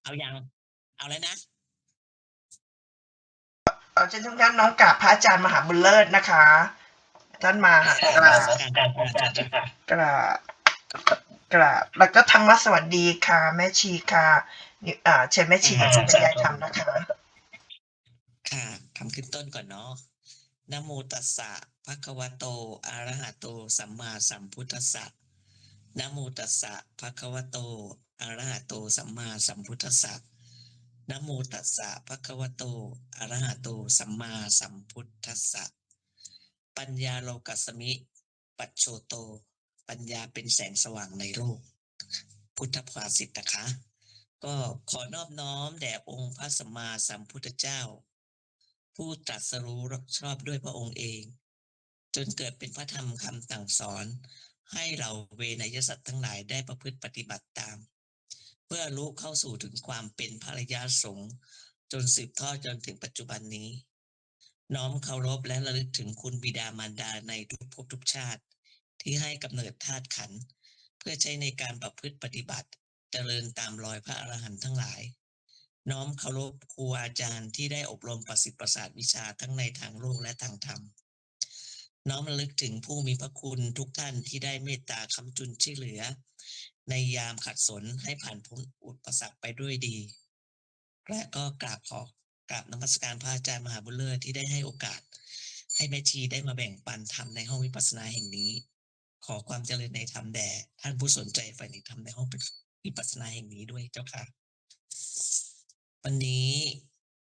เอายังเอาแล้วนะเช่นทุกท่านน้องกราบพระอาจารย์มหาบุญเลิศนะคะท่านมากราบนกราบมัสการพระอาจารย์ค่ะกราบกราบแล้วก็ธรรมสวัสดีค่ะแม่ชีค่ะเชิญแม่ชีบรรยายธรรมนะคะ ค่ะทำขึ้นต้นก่อนเนาะนะโมตัสสะภะคะวะโตอะระหะโตสัมมาสัมพุทธัสสะนะโมตัสสะภะคะวะโตอะระหะโตสัมมาสัมพุทธัสสะนะโมตัสสะภะคะวะโตอะระหะโตสัมมาสัมพุทธัสสะปัญญาโลกัสสมิปัจโชโตปัญญาเป็นแสงสว่างในโลกพุทธภาษิตนะคะก็ขอนอบน้อมแด่องค์พระสัมมาสัมพุทธเจ้าผู้ตรัสรู้ชอบด้วยพระองค์เองจนเกิดเป็นพระธรรมคำสั่งสอนให้เราเวนยสัตว์ทั้งหลายได้ประพฤติปฏิบัติตามเพื่อรู้เข้าสู่ถึงความเป็นภรยาสงฆ์จนสืบทอดจนถึงปัจจุบันนี้น้อมเคารพและระลึกถึงคุณบิดามารดาในทุกภพทุกชาติที่ให้กำเนิดธาตุขันธ์เพื่อใช้ในการประพฤติปฏิบัติเจริญตามรอยพระอรหันต์ทั้งหลายน้อมเคารพครูอาจารย์ที่ได้อบรมประสิทธิ์ประสาทวิชาทั้งในทางโลกและทางธรรมน้อมระลึกถึงผู้มีพระคุณทุกท่านที่ได้เมตตาค้ำจุนช่วยเหลือในยามขัดสนให้ผ่านพ้นอุปสรรคไปด้วยดีและก็กราบนมัสการพระอาจารย์มหาบุญเลิศที่ได้ให้โอกาสให้แม่ชีได้มาแบ่งปันธรรมในห้องวิปัสสนาแห่งนี้ขอความเจริญในธรรมแด่ท่านผู้สนใจใฝ่ในธรรมในห้องวิปัสสนาแห่งนี้ด้วยเจ้าค่ะวันนี้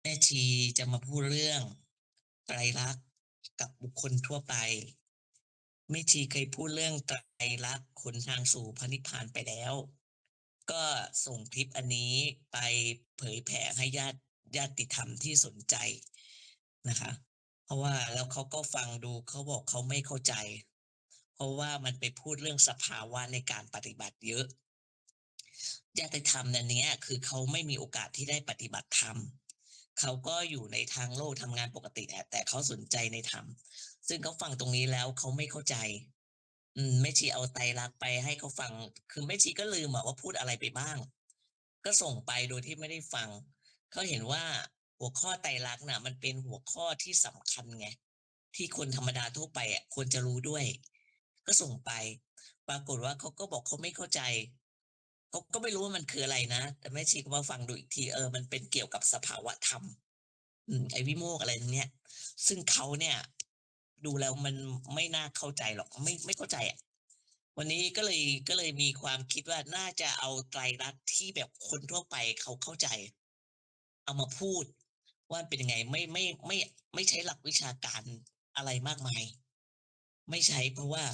แม่ชีจะมาพูดเรื่องไตรลักษณ์กับบุคคลทั่วไปแม่ชีเคยพูดเรื่องไตรลักษณ์หนทางสู่พระนิพพานไปแล้วก็ส่งคลิปอันนี้ไปเผยแผ่ให้ญาติธรรมที่สนใจนะคะเพราะว่าแล้วเขาก็ฟังดูเขาบอกเขาไม่เข้าใจเพราะว่ามันไปพูดเรื่องสภาวะในการปฏิบัติเยอะญาติธรรมนั้นเนี้ยคือเขาไม่มีโอกาสที่ได้ปฏิบัติธรรมเขาก็อยู่ในทางโลกทำงานปกติแต่เขาสนใจในธรรมซึ่งเขาฟังตรงนี้แล้วเขาไม่เข้าใจแม่ชีเอาไตรลักษณ์ไปให้เขาฟังคือแม่ชีก็ลืมว่าพูดอะไรไปบ้างก็ส่งไปโดยที่ไม่ได้ฟังเขาเห็นว่าหัวข้อไตรลักษณ์น่ะมันเป็นหัวข้อที่สำคัญไงที่คนธรรมดาทั่วไปควรจะรู้ด้วยก็ส่งไปปรากฏว่าเขาก็บอกเขาไม่เข้าใจเขาก็ไม่รู้ว่ามันคืออะไรนะแต่แม่ชีก็มาฟังดูอีกทีมันเป็นเกี่ยวกับสภาวะธรรมไอ้วิโมกข์อะไรเนี้ยซึ่งเขาเนี่ยดูแล้วมันไม่น่าเข้าใจหรอกไม่เข้าใจวันนี้ก็เลยมีความคิดว่าน่าจะเอาไตรลักษณ์ที่แบบคนทั่วไปเขาเข้าใจเอามาพูดว่าเป็นยังไงไม่ใช้หลักวิชาการอะไรมากมายไม่ใช้เพราะว่า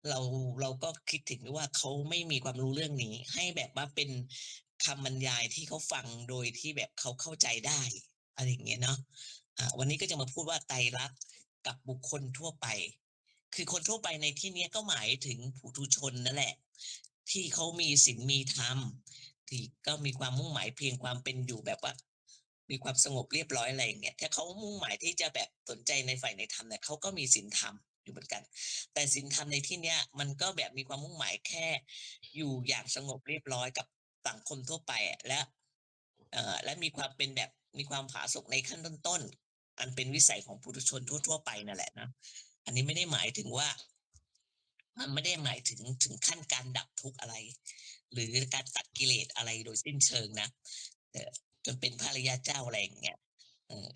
เราเราก็คิดถึงว่าเขาไม่มีความรู้เรื่องนี้ให้แบบว่าเป็นคำบรรยายที่เขาฟังโดยที่แบบเขาเข้าใจได้อะไรอย่างเงี้ยเนาะวันนี้ก็จะมาพูดว่าไตรลักษณ์กับบุคคลทั่วไปคือคนทั่วไปในที่นี้ก็หมายถึงปุถุชนนั่นแหละที่เขามีศีลมีธรรมที่ก็มีความมุ่งหมายเพียงความเป็นอยู่แบบว่ามีความสงบเรียบร้อยอะไรอย่างเงี้ยถ้าเขามุ่งหมายที่จะแบบสนใจในฝ่ายในธรรมเนี่ยเขาก็มีศีลธรรมอยู่เหมือนกันแต่ศีลธรรมในที่เนี้ยมันก็แบบมีความมุ่งหมายแค่อยู่อย่างสงบเรียบร้อยกับสังคมทั่วไปและมีความเป็นแบบมีความผาสุกในขั้นต้นๆอันเป็นวิสัยของปุถุชนทั่วๆไปนั่นแหละนะอันนี้ไม่ได้หมายถึงว่ามันไม่ได้หมายถึงขั้นการดับทุกข์อะไรหรือการตัดกิเลสอะไรโดยสิ้นเชิงนะจนเป็นพระอริยเจ้าอะไรอย่างเงี้ย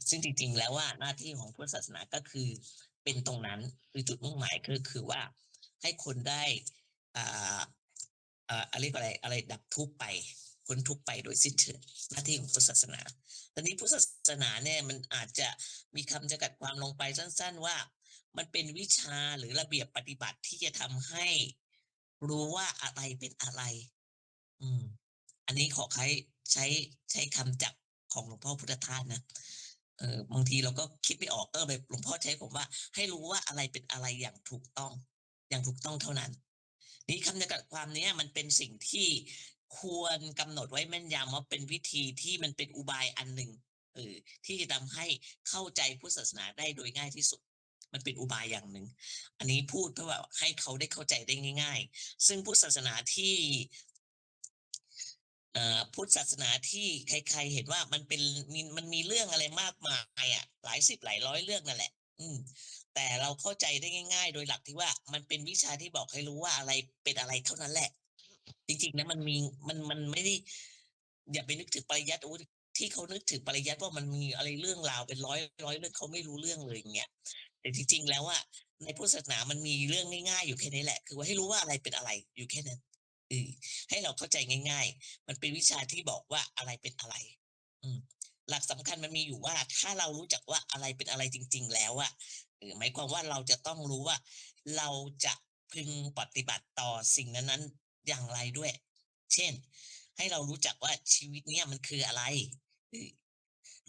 ซึ่งจริงๆแล้วว่าหน้าที่ของพุทธศาสนาก็คือเป็นตรงนั้นคือจุดมุ่งหมายคือว่าให้คนได้อ่าอะไรก็อะไรดับทุกข์ไปพ้นทุกข์ไปโดยสิ้นเชิงหน้าที่ของพุทธศาสนาตอนนี้พุทธศาสนาเนี่ยมันอาจจะมีคำจำกัดความลงไปสั้นๆว่ามันเป็นวิชาหรือระเบียบปฏิบัติที่จะทำให้รู้ว่าอะไรเป็นอะไรอืมอันนี้ขอใช้คำจากของหลวงพ่อพุทธทาสนะบางทีเราก็คิดไม่ออกแบบหลวงพ่อใช้ผมว่าให้รู้ว่าอะไรเป็นอะไรอย่างถูกต้องอย่างถูกต้องเท่านั้นนี่คำจำกัดความนี้มันเป็นสิ่งที่ควรกำหนดไว้แม่นยำว่าเป็นวิธีที่มันเป็นอุบายอันหนึ่งที่จะทำให้เข้าใจพุทธศาสนาได้โดยง่ายที่สุดมันเป็นอุบายอย่างหนึ่งอันนี้พูดเพื่อว่าให้เขาได้เข้าใจได้ง่ายๆซึ่งพุทธศาสนาที่ พุทธศาสนาที่ใครๆเห็นว่ามันมีเรื่องอะไรมากมายอ่ะหลายสิบหลายร้อยเรื่องนั่นแหละ อืมแต่เราเข้าใจได้ง่ายๆโดยหลักที่ว่ามันเป็นวิชาที่บอกให้รู้ว่าอะไรเป็นอะไรเท่านั้นแหละ จริงๆนะมันไม่ได้อย่าไปนึกถึงปริยัติโอ้ที่เขานึกถึงปริยัติว่ามันมีอะไรเรื่องราวเป็นร้อยเรื่องเขาไม่รู้เรื่องเลยอย่างเงี้ยแต่จริงๆแล้วอะในพุทธศาสนามันมีเรื่องง่ายๆอยู่แค่นี้แหละคือว่าให้รู้ว่าอะไรเป็นอะไรอยู่แค่นั้นให้เราเข้าใจง่ายๆมันเป็นวิชาที่บอกว่าอะไรเป็นอะไรอืมหลักสำคัญมันมีอยู่ว่าถ้าเรารู้จักว่าอะไรเป็นอะไรจริงๆแล้วอะหมายความว่าเราจะต้องรู้ว่าเราจะพึงปฏิบัติต่อสิ่งนั้นๆอย่างไรด้วย เช่นให้เรารู้จักว่าชีวิตเนี้ยมันคืออะไรเออ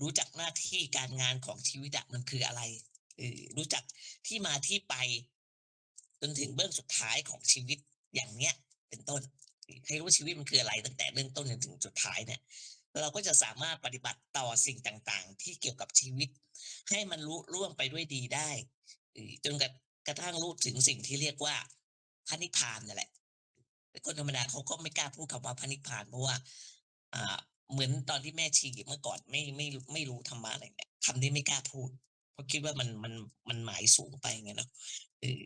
รู้จักหน้าที่การงานของชีวิตอะมันคืออะไรรู้จักที่มาที่ไปจนถึงเบื้องสุดท้ายของชีวิตอย่างเนี้ยเป็นต้นให้รู้ชีวิตมันคืออะไรตั้งแต่เริ่มต้นจนถึงสุดท้ายเนี่ยเราก็จะสามารถปฏิบัติต่อสิ่งต่างๆที่เกี่ยวกับชีวิตให้มันรู้ล่วงไปด้วยดีได้จนกระทั่งรู้ถึงสิ่งที่เรียกว่าพระนิพพานนั่นแหละ คนธรรมดาเขาก็ไม่กล้าพูดคำว่าพระนิพพานเพราะว่าเหมือนตอนที่แม่ชีเมื่อก่อนไม่รู้ธรรมะอะไรเนี่ยคำนี้ไม่กล้าพูดเพราะคิดว่ามันหมายสูงไปไงเนาะเออ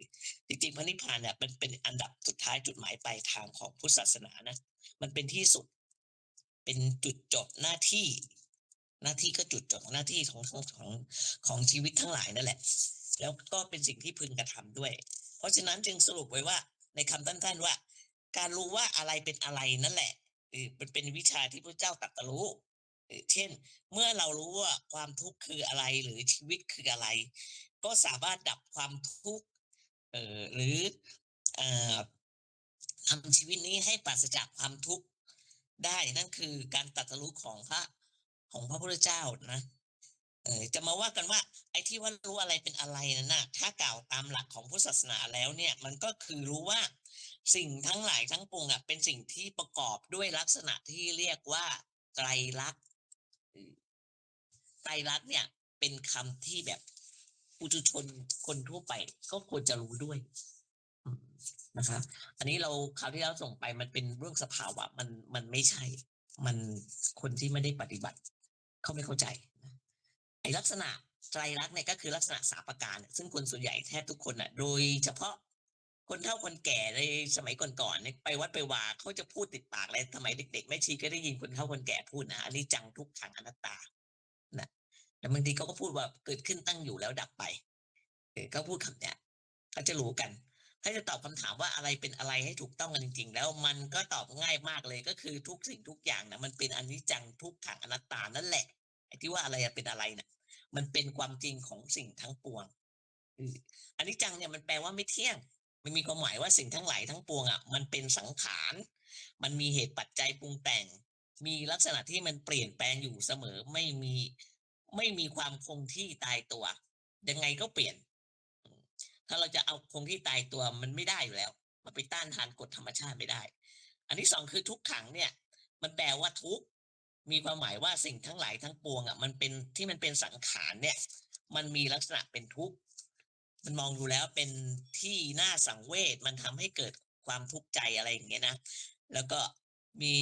จริงๆพระนิพพานเนี่ยมันเป็นอันดับสุดท้ายจุดหมายปลายทางของพุทธศาสนานะมันเป็นที่สุดเป็นจุดจบหน้าที่ก็จุดจบหน้าที่ของชีวิตทั้งหลายนั่นแหละแล้วก็เป็นสิ่งที่พึงกระทำด้วย เพราะฉะนั้นจึงสรุปไว้ว่าในคำสั้นๆว่าการรู้ว่าอะไรเป็นอะไรนั่นแหละมันเป็นวิชาที่พระเจ้าตรัสรู้เช่นเมื่อเรารู้ว่าความทุกข์คืออะไรหรือชีวิตคืออะไรก็สามารถดับความทุกข์หรือเอ่อทำชีวิตนี้ให้ปราศจากความทุกข์ได้นั่นคือการตรัสรู้ของพระพุทธเจ้านะจะมาว่ากันว่าไอ้ที่ว่ารู้อะไรเป็นอะไรนั่นน่ะถ้ากล่าวตามหลักของพุทธศาสนาแล้วเนี่ยมันก็คือรู้ว่าสิ่งทั้งหลายทั้งปวงอ่ะเป็นสิ่งที่ประกอบด้วยลักษณะที่เรียกว่าไตรลักษณ์ไตรลักษณ์เนี่ยเป็นคำที่แบบปุถุชนคนทั่วไปก็ควรจะรู้ด้วยนะคะอันนี้เราคราวที่เราส่งไปมันเป็นเรื่องสภาวะมันไม่ใช่มันคนที่ไม่ได้ปฏิบัติเขาไม่เข้าใจไอ้ลักษณะไตรลักษณ์เนี่ยก็คือลักษณะสามประการซึ่งคนส่วนใหญ่แทบทุกคนอ่ะโดยเฉพาะคนเฒ่าคนแก่ในสมัยก่อนๆเนี่ยไปวัดไปวาเขาจะพูดติดปากเลยสมัยเด็กๆแม่ชีก็ได้ยินคนเฒ่าคนแก่พูดนะอันนี้จังทุกขังอนัตตานะแต่บางทีเขาก็พูดว่าเกิดขึ้นตั้งอยู่แล้วดับไปเขาพูดคำเนี้ยเขาจะรู้กันถ้าจะตอบคำถามว่าอะไรเป็นอะไรให้ถูกต้องกันจริงๆแล้วมันก็ตอบง่ายมากเลยก็คือทุกสิ่งทุกอย่างนะมันเป็นอนิจจังทุกขังอนัตตานั่นแหละไอ้ที่ว่าอะไรเป็นอะไรนะมันเป็นความจริงของสิ่งทั้งปวงอนิจจังเนี่ยมันแปลว่าไม่เที่ยงมันมีความหมายว่าสิ่งทั้งหลายทั้งปวงอ่ะมันเป็นสังขารมันมีเหตุปัจจัยปรุงแต่งมีลักษณะที่มันเปลี่ยนแปลงอยู่เสมอไม่มีความคงที่ตายตัวยังไงก็เปลี่ยนถ้าเราจะเอาคงที่ตายตัวมันไม่ได้อยู่แล้วมันไปต้านทานกฎธรรมชาติไม่ได้อันที่สองคือทุกขังเนี่ยมันแปลว่าทุกมีความหมายว่าสิ่งทั้งหลายทั้งปวงอ่ะมันเป็นสังขารเนี่ยมันมีลักษณะเป็นทุกข์มันมองดูแล้วเป็นที่น่าสังเวชมันทำให้เกิดความทุกข์ใจอะไรอย่างเงี้ยนะแล้วก็มี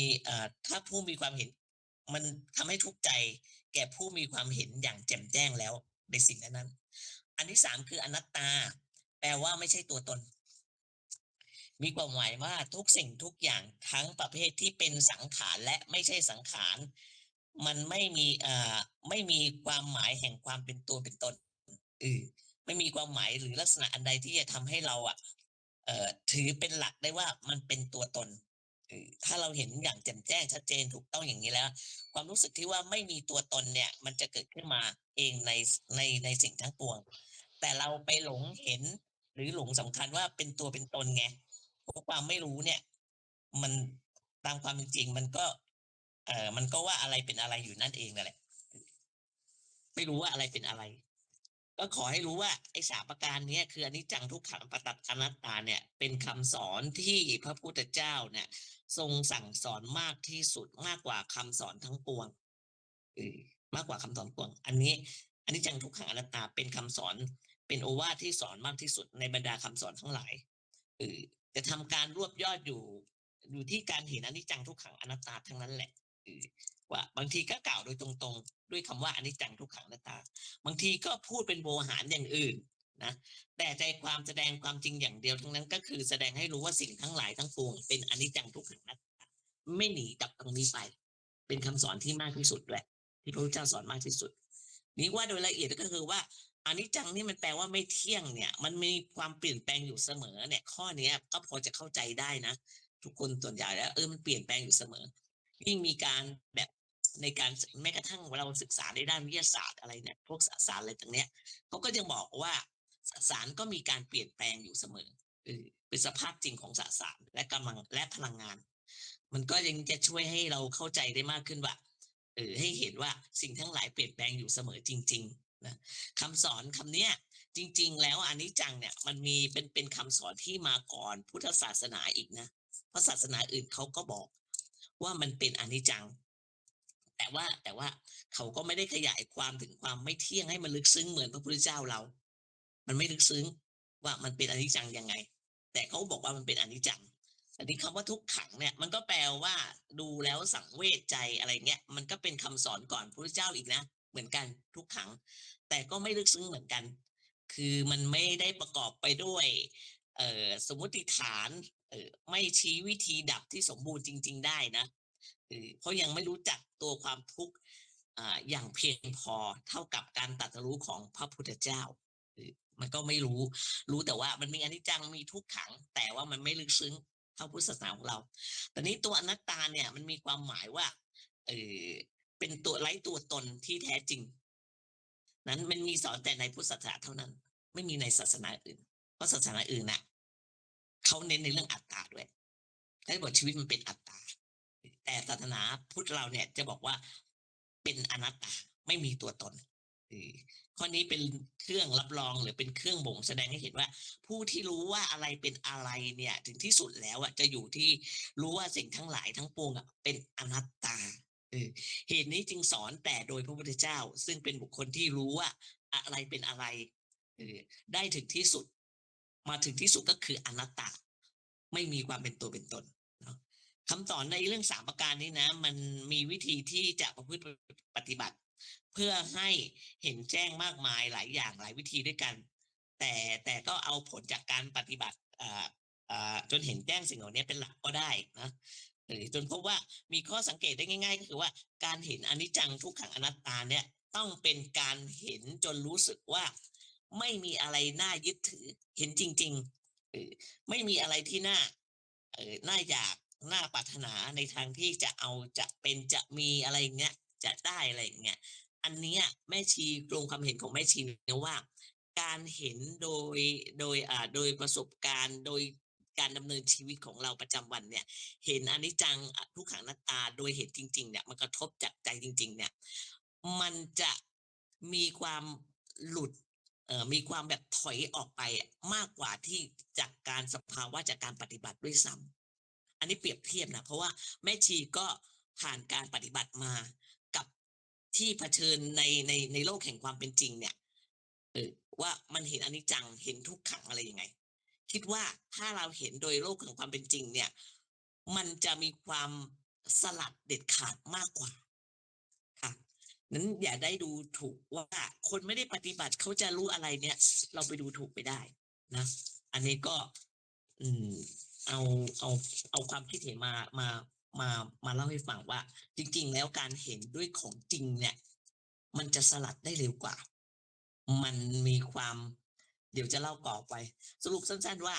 ถ้าผู้มีความเห็นมันทำให้ทุกข์ใจแก่ผู้มีความเห็นอย่างแจ่มแจ้งแล้วในสิ่งนั้นอันที่สามคืออนัตตาแปลว่าไม่ใช่ตัวตนมีความหมายว่าทุกสิ่งทุกอย่างทั้งประเภทที่เป็นสังขารและไม่ใช่สังขารมันไม่มีความหมายแห่งความเป็นตัวเป็นตนไม่มีความหมายหรือลักษณะอันใดที่จะทำให้เราถือเป็นหลักได้ว่ามันเป็นตัวตนถ้าเราเห็นอย่างแจ่มแจ้งชัดเจนถูกต้องอย่างนี้แล้วความรู้สึกที่ว่าไม่มีตัวตนเนี่ยมันจะเกิดขึ้นมาเองในสิ่งทั้งปวงแต่เราไปหลงเห็นหรือหลงสำคัญว่าเป็นตัวเป็นตนไงเพราะความไม่รู้เนี่ยมันตามความเป็นจริงมันก็ว่าอะไรเป็นอะไรอยู่นั่นเองนั่นแหละไม่รู้ว่าอะไรเป็นอะไร ก็ขอให้รู้ว่าไอ้สามประการนี้คืออนิจจังทุกขังอนัตตาเนี่ยเป็นคำสอนที่พระพุทธเจ้าเนี่ยทรงสั่งสอนมากที่สุดมากกว่าคำสอนทั้งปวงมากกว่าคำสอนปวงอันนี้อนิจจังทุกขังอนัตตาเป็นคำสอนเป็นโอวาทที่สอนมากที่สุดในบรรดาคำสอนทั้งหลายจะทำการรวบยอดอยู่ อยู่ที่การเห็นอนิจจังทุกขังอนัตตาทั้งนั้นแหละว่าบางทีก็กล่าวโดยตรงๆด้วยคำว่าอนิจจังทุกขังอนัตตาบางทีก็พูดเป็นโวหารอย่างอื่นนะแต่ใจความแสดงความจริงอย่างเดียวทั้งนั้นก็คือแสดงให้รู้ว่าสิ่งทั้งหลายทั้งปวงเป็นอนิจจังทุกขังอนัตตาไม่หนีจากตรงนี้ไปเป็นคำสอนที่มากที่สุดด้วยที่พระพุทธเจ้าสอนมากที่สุดนี้ว่าโดยละเอียดก็คือว่าอนิจจังนี่มันแปลว่าไม่เที่ยงเนี่ยมันมีความเปลี่ยนแปลงอยู่เสมอเนี่ยข้อนี้ก็พอจะเข้าใจได้นะทุกคนส่วนใหญ่แล้วมันเปลี่ยนแปลงอยู่เสมอยิ่งมีการแบบในการแม้กระทั่งเราศึกษาในด้านวิทยาศาสตร์อะไรเนี่ยพวกสสารอะไรต่างเนี้ยเขาก็ยังบอกว่าสสารก็มีการเปลี่ยนแปลงอยู่เสมอเป็นสภาพจริงของสสารและกำลังและพลังงานมันก็ยังจะช่วยให้เราเข้าใจได้มากขึ้นว่าให้เห็นว่าสิ่งทั้งหลายเปลี่ยนแปลงอยู่เสมอจริงๆนะคำสอนคำเนี้ยจริงๆแล้วอนิจจังเนี่ยมันมีเป็นคำสอนที่มาก่อนพุทธศาสนาอีกนะเพราะศาสนาอื่นเขาก็บอกว่ามันเป็นอนิจจังแต่ว่าเขาก็ไม่ได้ขยายความถึงความไม่เที่ยงให้มันลึกซึ้งเหมือนพระพุทธเจ้าเรามันไม่ลึกซึ้งว่ามันเป็นอนิจจังยังไงแต่เขาบอกว่ามันเป็นอนิจจังอันนี้คำว่าทุกขังเนี่ยมันก็แปลว่าดูแล้วสังเวชใจอะไรเงี้ยมันก็เป็นคำสอนก่อนพระพุทธเจ้าอีกนะเหมือนกันทุกขังแต่ก็ไม่ลึกซึ้งเหมือนกันคือมันไม่ได้ประกอบไปด้วยสมมติฐานไม่ชี้วิธีดับที่สมบูรณ์จริงๆได้นะเพราะยังไม่รู้จักตัวความทุกข์อย่างเพียงพอเท่ากับการตรัสรู้ของพระพุทธเจ้ามันก็ไม่รู้แต่ว่ามันมีอนิจจังมีทุกขังแต่ว่ามันไม่ลึกซึ้งเท่าพุทธศาสนาของเราแต่นี้ตัวอนัตตาเนี่ยมันมีความหมายว่าเป็นตัวไร้ตัวตนที่แท้จริงนั้นมันมีสอนแต่ในพุทธศาสนาเท่านั้นไม่มีในศาสนาอื่นเพราะศาสนาอื่นน่ะเขาเน้นในเรื่องอัตตาด้วยให้บอกชีวิตมันเป็นอัตตาแต่ศาสนาพุทธเราเนี่ยจะบอกว่าเป็นอนัตตาไม่มีตัวตนข้อนี้เป็นเครื่องรับรองหรือเป็นเครื่องบ่งแสดงให้เห็นว่าผู้ที่รู้ว่าอะไรเป็นอะไรเนี่ยถึงที่สุดแล้วจะอยู่ที่รู้ว่าสิ่งทั้งหลายทั้งปวงเป็นอนัตตาเหตุนี้จึงสอนแต่โดยพระพุทธเจ้าซึ่งเป็นบุคคลที่รู้ว่าอะไรเป็นอะไรได้ถึงที่สุดมาถึงที่สุดก็คืออนัตตาไม่มีความเป็นตัวเป็นตนเนาะคำสอนในเรื่อง3ประการนี้นะมันมีวิธีที่จะประพฤติปฏิบัติเพื่อให้เห็นแจ้งมากมายหลายอย่างหลายวิธีด้วยกันแต่ก็เอาผลจากการปฏิบัติจนเห็นแจ้งสิ่งเหล่านี้เป็นหลักก็ได้นะจนพบว่ามีข้อสังเกตได้ง่ายๆก็คือว่าการเห็นอนิจจังทุกขังอนัตตาเนี่ยต้องเป็นการเห็นจนรู้สึกว่าไม่มีอะไรน่ายึดถือเห็นจริงๆไม่มีอะไรที่น่าอยากน่าปรารถนาในทางที่จะเอาจะเป็นจะมีอะไรเงี้ยจะได้อะไรเงี้ยอันนี้แม่ชีตรงความเห็นของแม่ชีเนี่ยว่าการเห็นโดยประสบการณ์โดยการดำเนินชีวิตของเราประจำวันเนี่ยเห็นอนิจจังทุกขังอนัตตาโดยเห็นจริงๆเนี่ยมันกระทบจากใจจริงๆเนี่ยมันจะมีความหลุดมีความแบบถอยออกไปมากกว่าที่จากการสภาวะจากการปฏิบัติด้วยซ้ำอันนี้เปรียบเทียบนะเพราะว่าแม่ชีก็ผ่านการปฏิบัติมากับที่เผชิญในโลกแห่งความเป็นจริงเนี่ยว่ามันเห็นอนิจจังเห็นทุกขังอะไรยังไงคิดว่าถ้าเราเห็นโดยโลกแห่งความเป็นจริงเนี่ยมันจะมีความสลัดเด็ดขาดมากกว่าค่ะนั้นอย่าได้ดูถูกว่าคนไม่ได้ปฏิบัติเขาจะรู้อะไรเนี่ยเราไปดูถูกไปได้นะอันนี้ก็เอาเอาเอาความคิดเห็นมาเล่าให้ฟังว่าจริงๆแล้วการเห็นด้วยของจริงเนี่ยมันจะสลัดได้เร็วกว่ามันมีความเดี๋ยวจะเล่าต่อไปสรุปสั้นๆว่า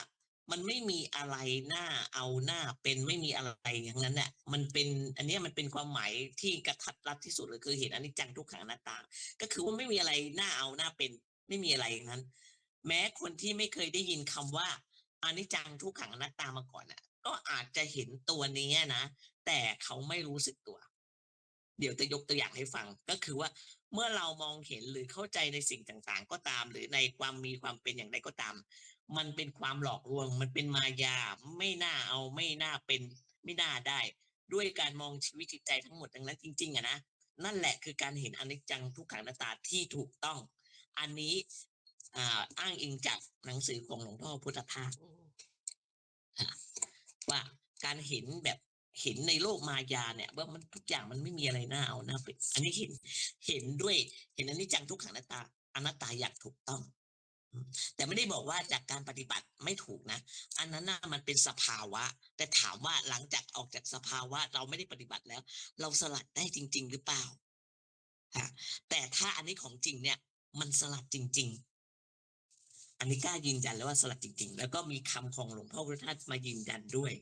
มันไม่มีอะไรน่าเอาหน้าเป็นไม่มีอะไรอย่างนั้นเนี่ยมันเป็นอันนี้มันเป็นความหมายที่กระทัดรัดที่สุดเลยคือเห็นอนิจจังทุกขังอนัตตาก็คือว่าไม่มีอะไรน่าเอาหน้าเป็นไม่มีอะไรอย่างนั้นแม้คนที่ไม่เคยได้ยินคำว่าอนิจจังทุกขังอนัตตามาก่อนน่ะก็อาจจะเห็นตัวนี้นะแต่เขาไม่รู้สึกตัวเดี๋ยวจะยกตัวอย่างให้ฟังก็คือว่าเมื่อเรามองเห็นหรือเข้าใจในสิ่งต่างๆก็ตามหรือในความมีความเป็นอย่างไรก็ตามมันเป็นความหลอกลวงมันเป็นมายาไม่น่าเอาไม่น่าเป็นไม่น่าได้ด้วยการมองชีวิตจิตใจทั้งหมดดังนั้นจริงๆนะนั่นแหละคือการเห็นอนิจจังทุกขังอนัตตาที่ถูกต้องอันนี้อ้างอิงจากหนังสือของหลวงพ่อพุทธทาสว่า การเห็นแบบเห็นในโลกมายาเนี่ยว่ามันทุกอย่างมันไม่มีอะไรน่าเอาน่าเป็นอันนี้เห็นด้วยเห็นอนิจจังทุกขังอนัตตาอย่างถูกต้องแต่ไม่ได้บอกว่าจากการปฏิบัติไม่ถูกนะอันนั้นน่ะมันเป็นสภาวะแต่ถามว่าหลังจากออกจากสภาวะเราไม่ได้ปฏิบัติแล้วเราสลัดได้จริงๆหรือเปล่าค่ะแต่ถ้าอันนี้ของจริงเนี่ยมันสลัดจริงๆอันนี้กล้ายืนยันแล้วว่าสลัดจริงๆแล้วก็มีคำของหลวงพ่อพุทธทาสมายืนยันด้วย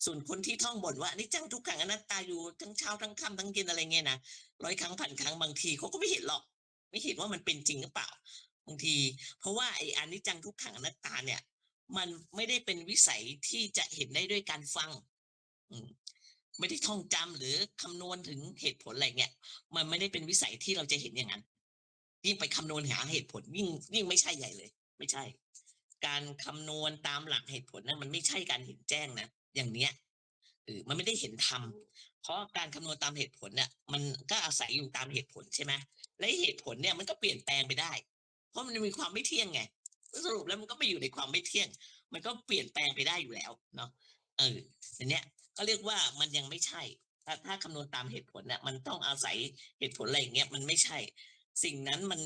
ส่วนคนที่ท่องบทว่าอนิจจังทุกขังอนัตตาอยู่ทั้งเช้าทั้งค่ำทั้งเย็นอะไรเงี้ยนะ100 ครั้งพันครั้งบางทีเขาก็ไม่เห็นหรอกไม่เห็นว่ามันเป็นจริงหรือเปล่าบางทีเพราะว่าไอ้อนิจจังทุกขังอนัตตาเนี่ยมันไม่ได้เป็นวิสัยที่จะเห็นได้ด้วยการฟังอืมไม่ได้ท่องจำหรือคำนวณถึงเหตุผลอะไรเงี้ยมันไม่ได้เป็นวิสัยที่เราจะเห็นอย่างนั้นยิ่งไปคำนวณหาเหตุผลยิ่งไม่ใช่ใหญ่เลยไม่ใช่การคำนวณตามหลักเหตุผลนั้นมันไม่ใช่การเห็นแจ้งนะอย่างเนี้ยมันไม่ได้เห็นธรรมเพราะการคำนวณตามเหตุผลเนี่ยมันก็อาศัยอยู่ตามเหตุผลใช่ไหมและเหตุผลเนี่ยมันก็เปลี่ยนแปลงไปได้เพราะมันมีความไม่เที่ยงไงสรุปแล้วมันก็ไปอยู่ในความไม่เที่ยงมันก็เปลี่ยนแปลงไปได้อยู่แล้วเนาะอันเนี้ยก็เรียกว่ามันยังไม่ใช่ถ้าคำนวณตามเหตุผลเนี่ยมันต้องอาศัยเหตุผลอะไรอย่างเงี้ยมันไม่ใช่สิ่งนั้นมัน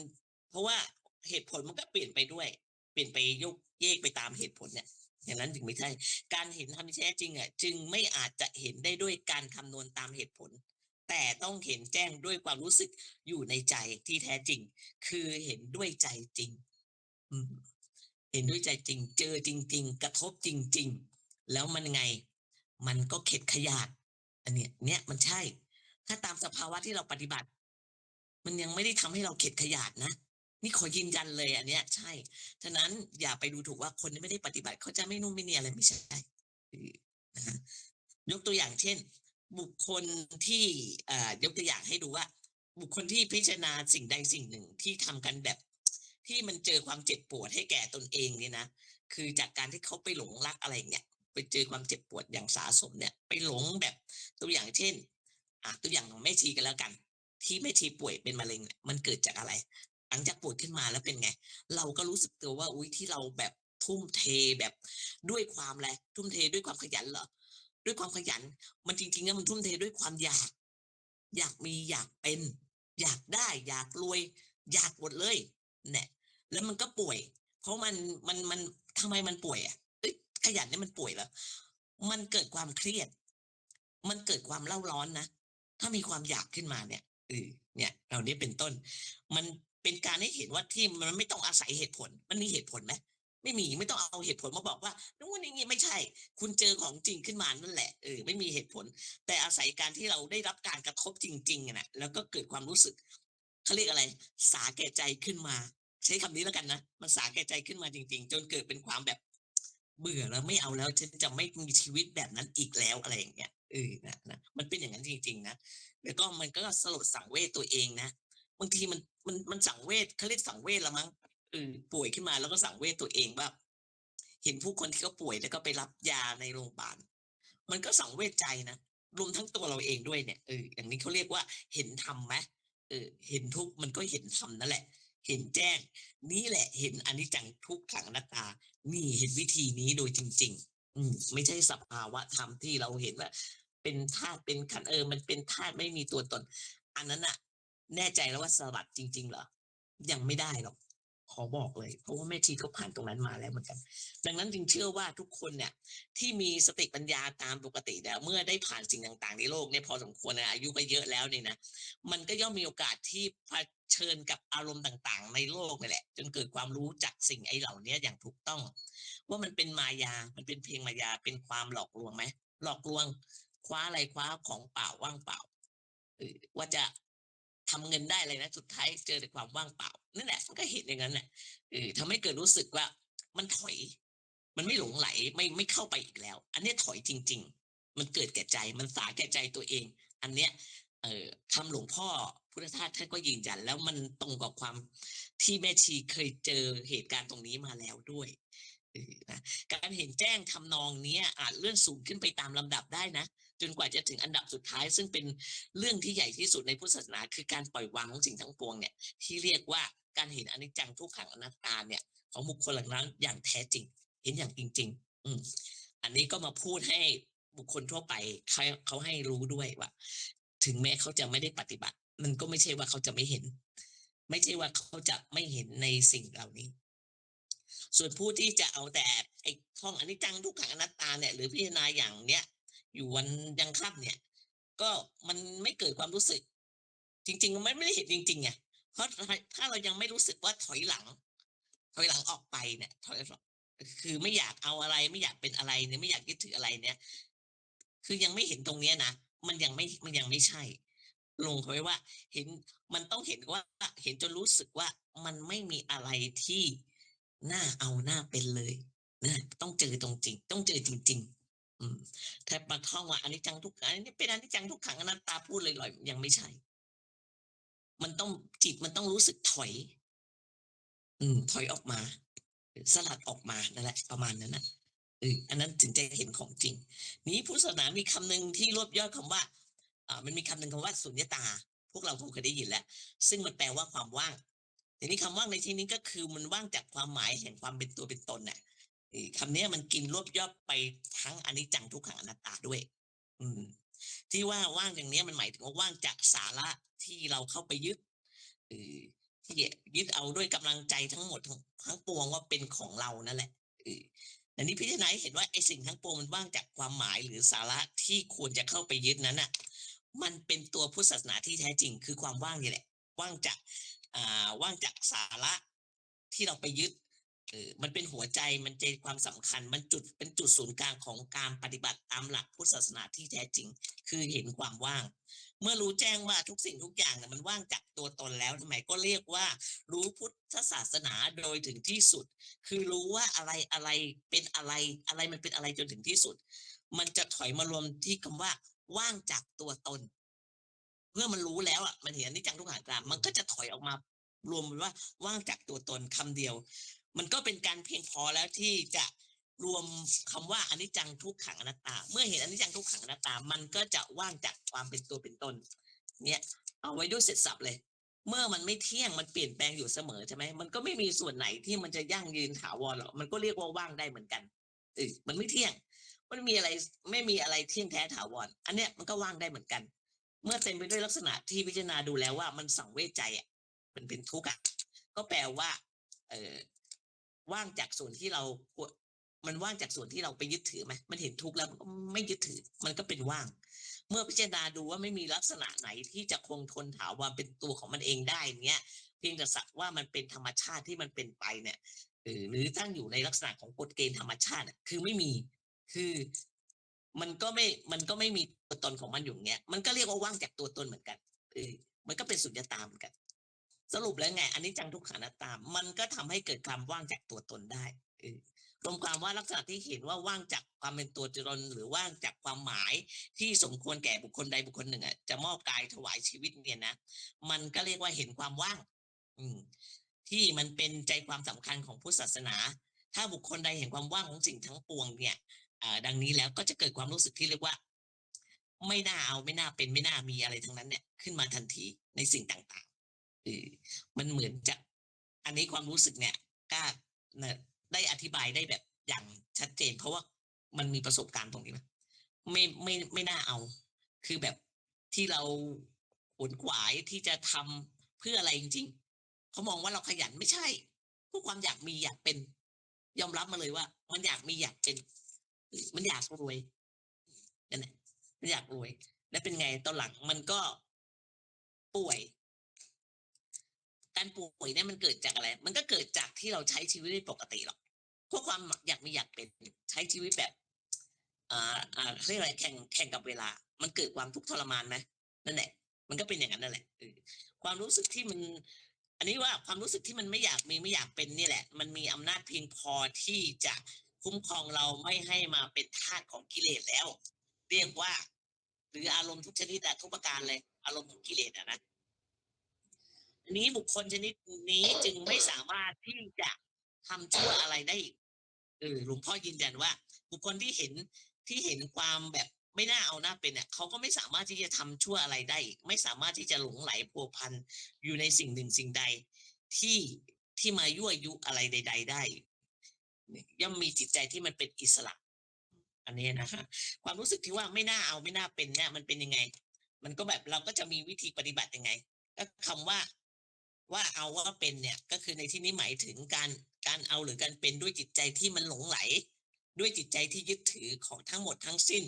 เพราะว่าเหตุผลมันก็เปลี่ยนไปด้วยเปลี่ยนไปโยกเยกไปตามเหตุผลเนี่ยอย่างนั้นถึงไม่ใช่การเห็นธรรมที่แท้จริงอ่ะจึงไม่อาจจะเห็นได้ด้วยการคำนวณตามเหตุผลแต่ต้องเห็นแจ้งด้วยความรู้สึกอยู่ในใจที่แท้จริงคือเห็นด้วยใจจริงอืมเห็นด้วยใจจริงเจอจริงๆกระทบจริงๆแล้วมันไงมันก็เข็ดขยาดอันเนี้ยมันใช่ถ้าตามสภาวะที่เราปฏิบัติมันยังไม่ได้ทำให้เราเข็ดขยาดนะนี่ขอยืนยันเลยอันเนี้ยใช่ฉะนั้นอย่าไปดูถูกว่าคนที่ไม่ได้ปฏิบัติเขาจะไม่นู่นไม่นี่อะไรไม่ใช่นะฮะยกตัวอย่างเช่นบุคคลที่ยกตัวอย่างให้ดูว่าบุคคลที่พิจารณาสิ่งใดสิ่งหนึ่งที่ทำกันแบบที่มันเจอความเจ็บปวดให้แก่ตนเองเนี่ยนะคือจากการที่เขาไปหลงรักอะไรเนี่ยไปเจอความเจ็บปวดอย่างสาสมเนี่ยไปหลงแบบตัวอย่างเช่นตัวอย่างของแม่ชีกันแล้วกันที่แม่ชีป่วยเป็นมะเร็งเนี่ยมันเกิดจากอะไรหลังจากป่วยขึ้นมาแล้วเป็นไงเราก็รู้สึกตัวว่าอุ๊ยที่เราแบบทุ่มเทแบบด้วยความอะไรทุ่มเทด้วยความขยันเหรอด้วยความขยันมันจริงๆแล้วมันทุ่มเทด้วยความอยากมีอยากเป็นอยากได้อยากรวยอยากหมดเลยเนี่ยแล้วมันก็ป่วยเพราะมันทำไมมันป่วยอะเฮ้ยขยันเนี่ยมันป่วยเหรอมันเกิดความเครียดมันเกิดความเร่าร้อนนะถ้ามีความอยากขึ้นมาเนี่ยเนี่ยเหล่านี้เป็นต้นมันเป็นการให้เห็นว่าที่มันไม่ต้องอาศัยเหตุผลมันมีเหตุผลไหมไม่มีไม่ต้องเอาเหตุผลมาบอกว่านู่นอย่างงี้ไม่ใช่คุณเจอของจริงขึ้นมานั่นแหละไม่มีเหตุผล แต่อาศัยการที่เราได้รับการกระทบจริงๆอะนะแล้วก็เกิดความรู้สึกเขาเรียกอะไรสาแก่ใจขึ้นมาใช้คำนี้แล้วกันนะมันสาแก่ใจขึ้นมาจริงๆจนเกิดเป็นความแบบเบื่อแล้วไม่เอาแล้วฉันจะไม่มีชีวิตแบบนั้นอีกแล้วอะไรอย่างเงี้ยนะมันเป็นอย่างนั้นจริงๆนะแล้วก็มันก็สลดสังเวชตัวเองนะบางทีมันสังเวชเขาเรียกสังเวชละมั้งป่วยขึ้นมาแล้วก็สังเวชตัวเองว่าเห็นผู้คนที่เขาป่วยแล้วก็ไปรับยาในโรงพยาบาล มันก็สังเวชใจนะรวมทั้งตัวเราเองด้วยเนี่ยอย่างนี้เขาเรียกว่าเห็นธรรมไหมเห็นทุกข์มันก็เห็นธรรมนั่นแหละเห็นแจ้งนี่แหละเห็นอนิจจังทุกขังอนัตตานี่เห็นวิธีนี้โดยจริงๆไม่ใช่สภาวะธรรมที่เราเห็นว่าเป็นธาตุเป็นขันธ์มันเป็นธาตุไม่มีตัวตนอันนั้นน่ะแน่ใจแล้วว่าสลัดจริงๆเหรอยังไม่ได้หรอกขอบอกเลยเพราะว่าแม่ชีก็ผ่านตรงนั้นมาแล้วเหมือนกันดังนั้นจึงเชื่อว่าทุกคนเนี่ย ที่มีสติปัญญาตามปกติแล้วเมื่อได้ผ่านสิ่งต่างๆในโลกเนี่ยพอสมควรนะอายุก็เยอะแล้วเนี่ยนะมันก็ย่อมมีโอกาสที่เผชิญกับอารมณ์ต่างๆในโลกนี่แหละจนเกิดความรู้จักสิ่งไอ้เหล่านี้อย่างถูกต้องว่ามันเป็นมายามันเป็นเพียงมายาเป็นความหลอกลวงไหมหลอกลวงคว้าอะไรคว้าของเปล่าว่างเปล่าว่าจะทำเงินได้อะไรนะสุดท้ายเจอแต่ความว่างเปล่านั่นแหละมันก็เห็นอย่างนั้นแหละทำให้เกิดรู้สึกว่ามันถอย มันไม่หลงไหลไม่เข้าไปอีกแล้วอันนี้ถอยจริงๆมันเกิดแก่ใจมันสาแก่ใจตัวเองอันเนี้ยคำหลวงพ่อพุทธทาสท่านก็ยืนยันแล้วมันตรงกับความที่แม่ชีเคยเจอเหตุการณ์ตรงนี้มาแล้วด้วยนะการเห็นแจ้งทำนองนี้อาจเลื่อนสูงขึ้นไปตามลำดับได้นะจนกว่าจะถึงอันดับสุดท้ายซึ่งเป็นเรื่องที่ใหญ่ที่สุดในพุทธศาสนาคือการปล่อยวางของสิ่งทั้งปวงเนี่ยที่เรียกว่าการเห็นอนิจจังทุกขังอนัตตาเนี่ยของบุคคลเหล่านั้นอย่างแท้จริง เห็นอย่างจริงๆอันนี้ก็มาพูดให้ บุคคลทั่วไปเขาให้รู้ด้วยว่าถึงแม้เขาจะไม่ได้ปฏิบัติมันก็ไม่ใช่ว่าเขาจะไม่เห็น ไม่ใช่ว่าเขาจะไม่เห็นในสิ่งเหล่านี้ส่วนผู้ที่จะเอาแต่ไอ้ท่องอนิจจังทุกขังอนัตตาเนี่ยหรือพิจารณาอย่างเนี้ยอยู่วันยังค่ำเนี่ยก็มันไม่เกิดความรู้สึกจริงๆมันไม่ได้เห็นจริงๆไงเพราะถ้าเรายังไม่รู้สึกว่าถอยหลังออกไปเนี่ยถอยคือไม่อยากเอาอะไรไม่อยากเป็นอะไรเนี่ยไม่อยากยึดถืออะไรเนี่ยคือยังไม่เห็นตรงเนี้ยนะมันยังไม่ใช่ลงเขาไว้ว่าเห็นมันต้องเห็นว่าเห็นจนรู้สึกว่ามันไม่มีอะไรที่น่าเอาน่าเป็นเลยนะต้องเจอตรงจริงต้องเจอจริงๆถ้ามาท่องว่าอนิจจังทุกขังอันนี้เป็นอนิจจังทุกขังอนัตตาพูดลอยๆยังไม่ใช่มันต้องจิตมันต้องรู้สึกถอยถอยออกมาสลัดออกมานั่นแหละประมาณนั้นนะอันนั้นถึงจะเห็นของจริงนี้พุทธศาสนามีคำหนึ่งที่รวบยอดคำว่ามันมีคำหนึ่งคำว่าสุญญตาพวกเราคงเคยได้ยินแล้วซึ่งมันแปลว่าความว่างทีนี้คำว่างในที่นี้ก็คือมันว่างจากความหมายแห่งความเป็นตัวเป็นตนน่ะคำนี้มันกินรวบยอดไปทั้งอนิจจังทุกขังอนัตตาด้วยอืมที่ว่าว่างอย่างนี้มันหมายถึงว่าว่างจากสาระที่เราเข้าไปยึดเออที่ยึดเอาด้วยกำลังใจทั้งหมดทั้งปวงว่าเป็นของเรานั่นแหละเอออันนี้พิจารณาให้เห็นว่าไอ้สิ่งทั้งปวงมันว่างจากความหมายหรือสาระที่ควรจะเข้าไปยึดนั้นน่ะมันเป็นตัวพุทธศาสนาที่แท้จริงคือความว่างนี่แหละว่างจากว่างจากสาระที่เราไปยึดมันเป็นหัวใจมันใจความสำคัญมันเป็นจุดศูนย์กลางของการปฏิบัติตามหลักพุทธศาสนาที่แท้จริงคือเห็นความว่างเมื่อรู้แจ้งว่าทุกสิ่งทุกอย่างเนี่ยมันว่างจากตัวตนแล้วทำไมก็เรียกว่ารู้พุทธศาสนาโดยถึงที่สุดคือรู้ว่าอะไรเป็นอะไรมันเป็นอะไรจนถึงที่สุดมันจะถอยมารวมที่คำว่าว่างจากตัวตนเมื่อมันรู้แล้วอ่ะมันเห็นอนิจจังทุกขังอนัตตามันก็จะถอยออกมารวมเป็นว่าว่างจากตัวตนคำเดียวมันก็เป็นการเพียงพอแล้วที่จะรวมคำว่าอนิจจังทุกขังอนัตตาเมื่อเห็นอนิจจังทุกขังอนัตตามันก็จะว่างจากความเป็นตัวเป็นตนเนี่ยเอาไว้ด้วยเสร็จสับเลยเมื่อมันไม่เที่ยงมันเปลี่ยนแปลงอยู่เสมอใช่ไหมมันก็ไม่มีส่วนไหนที่มันจะยั่งยืนถาวรหรอกมันก็เรียกว่าว่างได้เหมือนกันมันไม่เที่ยงมันมีอะไรไม่มีอะไรเที่ยงแท้ถาวรอันเนี้ยมันก็ว่างได้เหมือนกันเมื่อเต็มไปด้วยลักษณะที่พิจารณาดูแล้วว่ามันสังเวชใจอ่ะมันเป็นทุกข์อ่ะก็แปลว่าเออว่างจากส่วนที่เรามันว่างจากส่วนที่เราไปยึดถือไหมมันเห็นทุกข์แล้วมันก็ไม่ยึดถือมันก็เป็นว่างเมื่อพิจารณาดูว่าไม่มีลักษณะไหนที่จะคงทนถาวรเป็นตัวของมันเองได้เนี้ยเพียงแต่สักว่ามันเป็นธรรมชาติที่มันเป็นไปเนี่ยหรือตั้งอยู่ในลักษณะของกฎเกณฑ์ธรรมชาติคือไม่มีคือมันก็ไม่มีตัวตนของมันอยู่เงี้ยมันก็เรียกว่าว่างจากตัวตนเหมือนกันมันก็เป็นสุญญตาเหมือนกันสรุปแล้วไงอันนี้จังทุกขังอนัตตามันก็ทำให้เกิดความว่างจากตัวตนได้รวมความว่าลักษณะที่เห็นว่าว่างจากความเป็นตัวตนหรือว่างจากความหมายที่สมควรแก่บุคคลใดบุคคลหนึ่งจะมอบกายถวายชีวิตเนี่ยนะมันก็เรียกว่าเห็นความว่างที่มันเป็นใจความสำคัญของพุทธศาสนาถ้าบุคคลใดเห็นความว่างของสิ่งทั้งปวงเนี่ยดังนี้แล้วก็จะเกิดความรู้สึกที่เรียกว่าไม่น่าเอาไม่น่าเป็นไม่น่ามีอะไรทั้งนั้นเนี่ยขึ้นมาทันทีในสิ่งต่างๆมันเหมือนจะอันนี้ความรู้สึกเนี่ยก็ได้อธิบายได้แบบอย่างชัดเจนเพราะว่ามันมีประสบการณ์ตรงนี้ไหมไม่น่าเอาคือแบบที่เราขวนขวายที่จะทำเพื่ออะไรจริงๆเขามองว่าเราขยันไม่ใช่พวกความอยากมีอยากเป็นยอมรับมาเลยว่ามันอยากมีอยากเป็นมันอยากรวยนั่นแหละมันอยากรวยแล้วเป็นไงตอนหลังมันก็ป่วยการป่วยเนี่ยมันเกิดจากอะไรมันก็เกิดจากที่เราใช้ชีวิตไม่ปกติหรอกเพราะความอยากมีอยากเป็นใช้ชีวิตแบบเรียกอะไรแข่งกับเวลามันเกิดความทุกข์ทรมานไหมนั่นแหละมันก็เป็นอย่างนั้นนั่นแหละความรู้สึกที่มันอันนี้ว่าความรู้สึกที่มันไม่อยากมีไม่อยากเป็นนี่แหละมันมีอำนาจเพียงพอที่จะคุ้มครองเราไม่ให้มาเป็นทาสของกิเลสแล้วเรียกว่าหรืออารมณ์ทุกชนิดทุกประการเลยอารมณ์ของกิเลสนะนี้บุคคลชนิดนี้จึงไม่สามารถที่จะทำชั่วอะไรได้อีกหลวงพ่อยืนยันว่าบุคคลที่เห็นความแบบไม่น่าเอาหน้าเป็นเนี่ยเขาก็ไม่สามารถที่จะทำชั่วอะไรได้อีกไม่สามารถที่จะหลงไหลพัวพันอยู่ในสิ่งหนึ่งสิ่งใดที่มายั่วยุอะไรใดๆได้ย่อมมีจิตใจที่มันเป็นอิสระ อันนี้นะคะความรู้สึกที่ว่าไม่น่าเอาไม่น่าเป็นเนี่ยมันเป็นยังไง มันก็แบบเราก็จะมีวิธีปฏิบัติยังไงก็คำว่าเอาว่าเป็นเนี่ยก็คือในที่นี้หมายถึงการเอาหรือการเป็นด้วยจิตใจที่มันหลงไหล ด้วยจิตใจที่ยึดถือของทั้งหมดทั้งสิ้น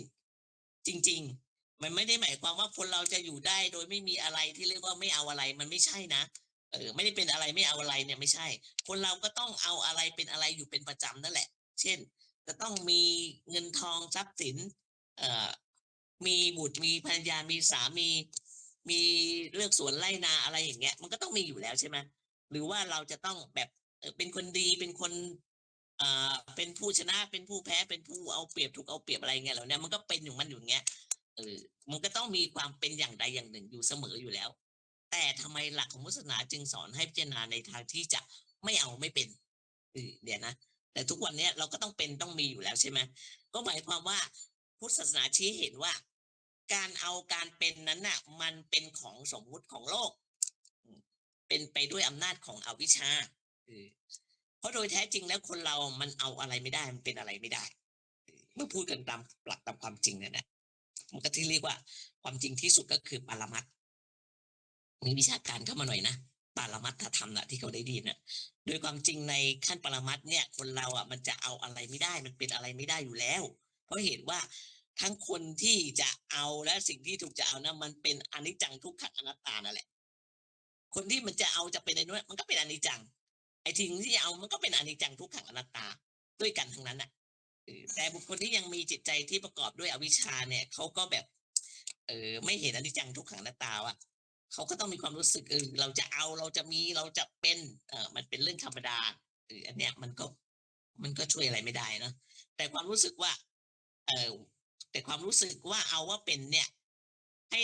จริงๆมันไม่ได้หมายความว่าคนเราจะอยู่ได้โดยไม่มีอะไรที่เรียกว่าไม่เอาอะไรมันไม่ใช่นะไม่ได้เป็นอะไรไม่เอาอะไรเนี่ยไม่ใช่คนเราก็ต้องเอาอะไรเป็นอะไรอยู่เป็นประจำนั่นแหละเช่นจะต้องมีเงินทองทรัพย์สินเอ่อมีบุตรมีภรรยามีสามีมีเลือกสวนไร่นาอะไรอย่างเงี้ยมันก็ต้องมีอยู่แล้วใช่ไหมหรือว่าเราจะต้องแบบเป็นคนดีเป็นคนเป็นผู้ชนะเป็นผู้แพ้เป็นผู้เอาเปรียบถูกเอาเปรียบอะไรเงี้ยเหล่านี้มันก็เป็นอยู่มันอยู่เงี้ยเออมันก็ต้องมีความเป็นอย่างใดอย่างหนึ่งอยู่เสมออยู่แล้วแต่ทำไมหลักของพุทธศาสนาจึงสอนให้พิจารณาในทางที่จะไม่เอาไม่เป็นเดี๋ยวนะแต่ทุกวันนี้เราก็ต้องเป็นต้องมีอยู่แล้วใช่ไหมก็หมายความว่าพุทธศาสนาชี้เห็นว่าการเอาการเป็นนั้นน่ะมันเป็นของสมมุติของโลกเป็นไปด้วยอำนาจของอวิชชาเพราะโดยแท้จริงแล้วคนเรามันเอาอะไรไม่ได้มันเป็นอะไรไม่ได้เมื่อพูดกันตามหลักตามความจริงเนี่ยนะมันก็ที่เรียกว่าความจริงที่สุดก็คือปรมัตถ์มีวิชาการเข้ามาหน่อยนะปรมัตถธรรมนะที่เขาได้ดีนะโดยความจริงในขั้นปรมัตถ์เนี่ยคนเรามันจะเอาอะไรไม่ได้มันเป็นอะไรไม่ได้อยู่แล้วเพราะเหตุว่าทั้งคนที่จะเอาและสิ่งที่ถูกจะเอานะมันเป็นอนิจจังทุกขังอนัตตานั่นแหละคนที่มันจะเอาจะเป็นอะไรนู้นมันก็เป็นอนิจจังไอ้ทิ้งที่จะเอามันก็เป็นอนิจจังทุกขังอนัตตาด้วยกันทั้งนั้นน่ะแต่บุคคลที่ยังมีจิตใจที่ประกอบด้วยอวิชชาเนี่ยเขาก็แบบไม่เห็นอนิจจังทุกขังอนัตตาว่ะเขาก็ต้องมีความรู้สึกเราจะเอาเราจะมีเราจะเป็นมันเป็นเรื่องธรรมดาอันเนี้ยมันก็ช่วยอะไรไม่ได้นะแต่ความรู้สึกว่าแต่ความรู้สึกว่าเอาว่าเป็นเนี่ยให้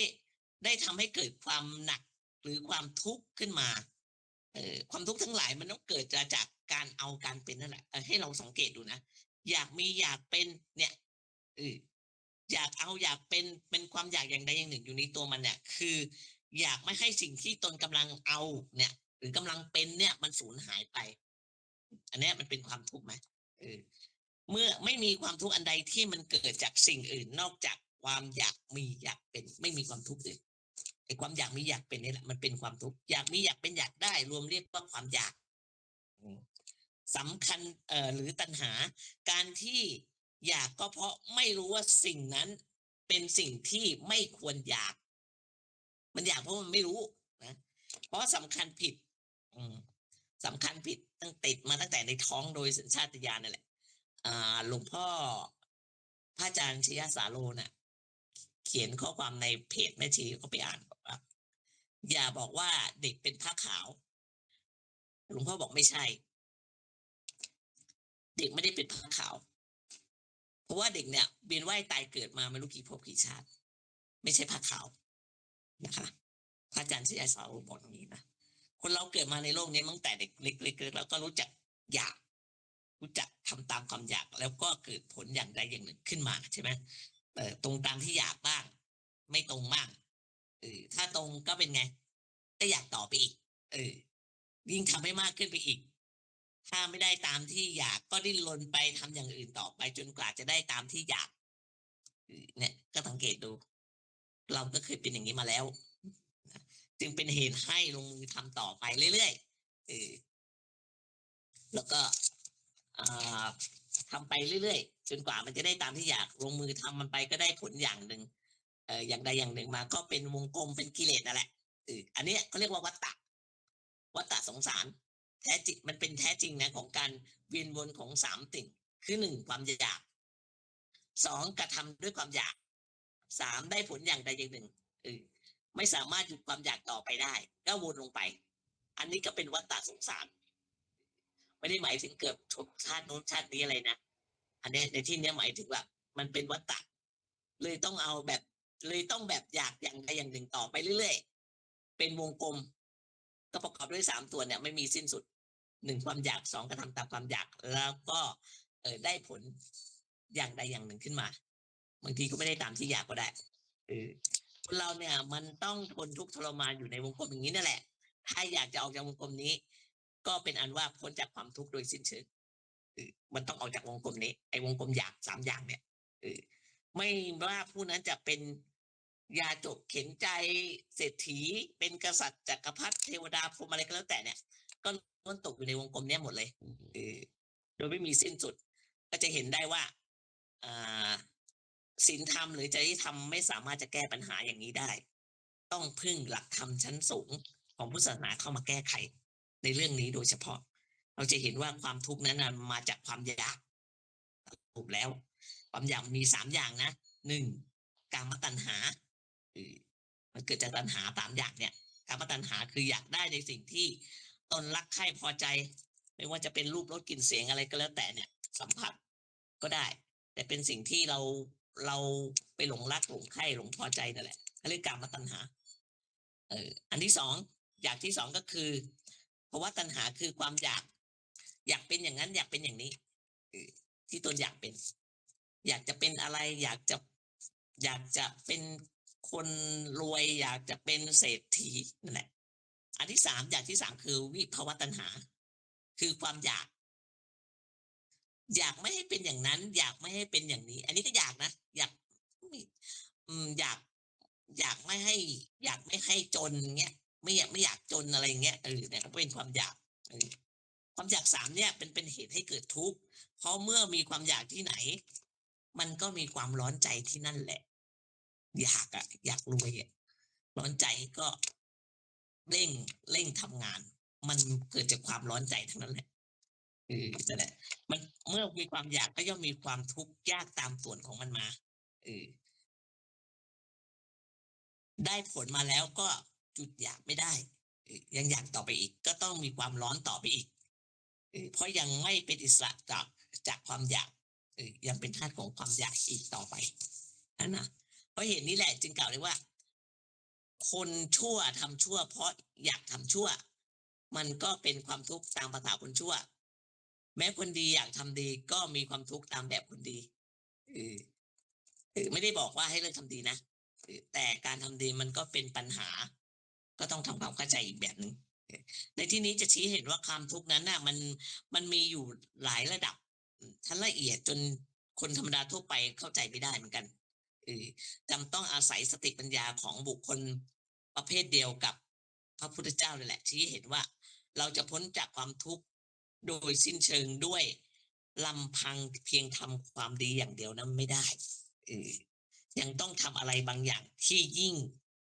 ได้ทำให้เกิดความหนักหรือความทุกข์ขึ้นมาความทุกข์ทั้งหลายมันต้องเกิดจากการเอาการเป็นนั่นแหละให้เราสังเกตดูนะอยากมีอยากเป็นเนี่ยอยากเอาอยากเป็นความอยากอย่างใดอย่างหนึ่งอยู่ในตัวมันเนี่ยคืออยากไม่ให้สิ่งที่ตนกำลังเอาเนี่ยหรือกำลังเป็นเนี่ยมันสูญหายไปอันนี้มันเป็นความทุกข์ไหมเมื่อไม่มีความทุกข์อันใดที่มันเกิดจากสิ่งอื่นนอกจากความอยากมีอยากเป็นไม่มีความทุกข์เลยไอ้ความอยากมีอยากเป็นนี่แหละมันเป็นความทุกข์อยากมีอยากเป็นอยากได้รวมเรียกว่าความอยากสำคัญหรือตัณหาการที่อยากก็เพราะไม่รู้ว่าสิ่งนั้นเป็นสิ่งที่ไม่ควรอยากมันอยากเพราะมันไม่รู้นะเพราะสำคัญผิดสำคัญผิดตั้งติดมาตั้งแต่ในท้องโดยสัญชาตญาณนั่นแหละหลวงพ่อพระอาจารย์ชยสาโรน่ะเขียนข้อความในเพจแม่ชีเขาไปอ่านบอกว่าอย่าบอกว่าเด็กเป็นผ้าขาวหลวงพ่อบอกไม่ใช่เด็กไม่ได้เป็นผ้าขาวเพราะว่าเด็กเนี่ยเวียนว่ายตายเกิดมาไม่รู้กี่ภพกี่ชาติไม่ใช่ผ้าขาวนะคะพระอาจารย์ชยสาโรบอกอย่างนี้นะคนเราเกิดมาในโลกนี้ตั้งแต่เด็กเล็กๆแล้วก็รู้จักอยากรู้จักทำตามความอยากแล้วก็เกิดผลอย่างใดอย่างหนึ่งขึ้นมาใช่ไหมตรงตามที่อยากบ้างไม่ตรงบ้างถ้าตรงก็เป็นไงก็อยากต่อไปอีกยิ่งทำให้มากขึ้นไปอีกถ้าไม่ได้ตามที่อยากก็ดิ้นรนไปทำอย่างอื่นต่อไปจนกว่าจะได้ตามที่อยากเนี่ยก็สังเกตดูเราก็เคยเป็นอย่างนี้มาแล้วจึงเป็นเหตุให้ลงมือทำต่อไปเรื่อยๆแล้วก็ทำไปเรื่อยๆจนกว่ามันจะได้ตามที่อยากลงมือทำมันไปก็ได้ผลอย่างหนึ่งอย่างใดอย่างหนึ่งมาก็เป็นวงกลมเป็นกิเลสนั่นแหละอันนี้เขาเรียกว่าวัฏฏะสงสารแท้จริงมันเป็นแท้จริงนะของการเวียนวนของสามสิ่งคือหนึ่งความอยากสองกระทำด้วยความอยากสามได้ผลอย่างใดอย่างหนึ่งไม่สามารถหยุดความอยากต่อไปได้ก็วนลงไปอันนี้ก็เป็นวัฏฏะสงสารไม่ได้หมายถึงเกิดชาติโน้นชาตินี้อะไรนะอันนี้ในที่นี้หมายถึงว่ามันเป็นวัฏฏะเลยต้องเอาแบบเลยต้องแบบอยากอย่างใดอย่างหนึ่งต่อไปเรื่อยๆเป็นวงกลมก็ประกอบด้วยสามตัวเนี่ยไม่มีสิ้นสุดหนึ่งความอยากสองกระทำตามความอยากแล้วก็ได้ผลอย่างใดอย่างหนึ่งขึ้นมาบางทีก็ไม่ได้ตามที่อยากก็ได้คนเราเนี่ยมันต้องทนทุกข์ทรมานอยู่ในวงกลมอย่างนี้นั่นแหละถ้าอยากจะออกจากวงกลมนี้ก็เป็นอันว่าพ้นจากความทุกข์โดยสิ้นเชิงมันต้องออกจากวงกลมนี้ไอ้วงกลมอยากสามอย่างเนี่ย เออไม่ว่าผู้นั้นจะเป็นยาจกเข็นใจเศรษฐีเป็นกษัตริย์จักรพรรดิเทวดาพรหมอะไรก็แล้วแต่เนี่ยก็ล้วนตกอยู่ในวงกลมเนี้ยหมดเลยโดยไม่มีสิ้นสุดก็จะเห็นได้ว่าศีลธรรมหรือจริยธรรมไม่สามารถจะแก้ปัญหาอย่างนี้ได้ต้องพึ่งหลักธรรมชั้นสูงของพุทธศาสนาเข้ามาแก้ไขในเรื่องนี้โดยเฉพาะเราจะเห็นว่าความทุกข์นั้นมาจากความอยากถูกแล้วความอยากมี3อย่างนะ1กามตัณหามันเกิดจากตัณหา3อย่างเนี่ยกามตัณหาคืออยากได้ในสิ่งที่ตนรักใคร่พอใจไม่ว่าจะเป็นรูปรสกลิ่นเสียงอะไรก็แล้วแต่เนี่ยสัมผัสก็ได้แต่เป็นสิ่งที่เราไปหลงรักหลงใคร่หลงพอใจนั่นแหละเรียกกามตัณหาอันที่สองอยากที่สองก็คือภาวะตัณหาคือความอยากเป็นอย่างนั้นอยากเป็นอย่างนี้ที่ตนอยากเป็นอยากจะเป็นอะไรอยากจะเป็นคนรวยอยากจะเป็นเศรษฐีนั่นแหละอันที่สามอย่างที่สามคือวิภาวะตัณหาคือความอยากไม่ให้เป็นอย่างนั้นอยากไม่ให้เป็นอย่างนี้อันนี้ก็อยากนะอยากอยากไม่ให้จนเงี้ยไม่อยากจนอะไรเงี้ยเนี่ยก็เป็นความอยากความอยาก3เนี่ยเป็นเหตุให้เกิดทุกข์เพราะเมื่อมีความอยากที่ไหนมันก็มีความร้อนใจที่นั่นแหละอยากรวยร้อนใจก็เร่งทำงานมันเกิดจากความร้อนใจทั้งนั้นแหละนั่นแหละมันเมื่อมีความอยากก็ย่อมมีความทุกข์ยากตามส่วนของมันมาได้ผลมาแล้วก็จุดอยากไม่ได้ยังอยากต่อไปอีกก็ต้องมีความร้อนต่อไปอีกเพราะยังไม่เป็นอิสระจากความอยากยังเป็นทาสของความอยากอีกต่อไปนะเพราะเหตุนี้แหละจึงกล่าวเลยว่าคนชั่วทำชั่วเพราะอยากทำชั่วมันก็เป็นความทุกข์ตามภาษาคนชั่วแม้คนดีอยากทำดีก็มีความทุกข์ตามแบบคนดีไม่ได้บอกว่าให้เลิกทำดีนะแต่การทำดีมันก็เป็นปัญหาก็ต้องทำความเข้าใจอีกแบบหนึ่งในที่นี้จะชี้เห็นว่าความทุกข์นั้นน่ะมันมีอยู่หลายระดับชั้นละเอียดจนคนธรรมดาทั่วไปเข้าใจไม่ได้เหมือนกันจำต้องอาศัยสติปัญญาของบุคคลประเภทเดียวกับพระพุทธเจ้าเลยแหละชี้เห็นว่าเราจะพ้นจากความทุกข์โดยสิ้นเชิงด้วยลำพังเพียงทำความดีอย่างเดียวนั้นไม่ได้ยังต้องทำอะไรบางอย่างที่ยิ่ง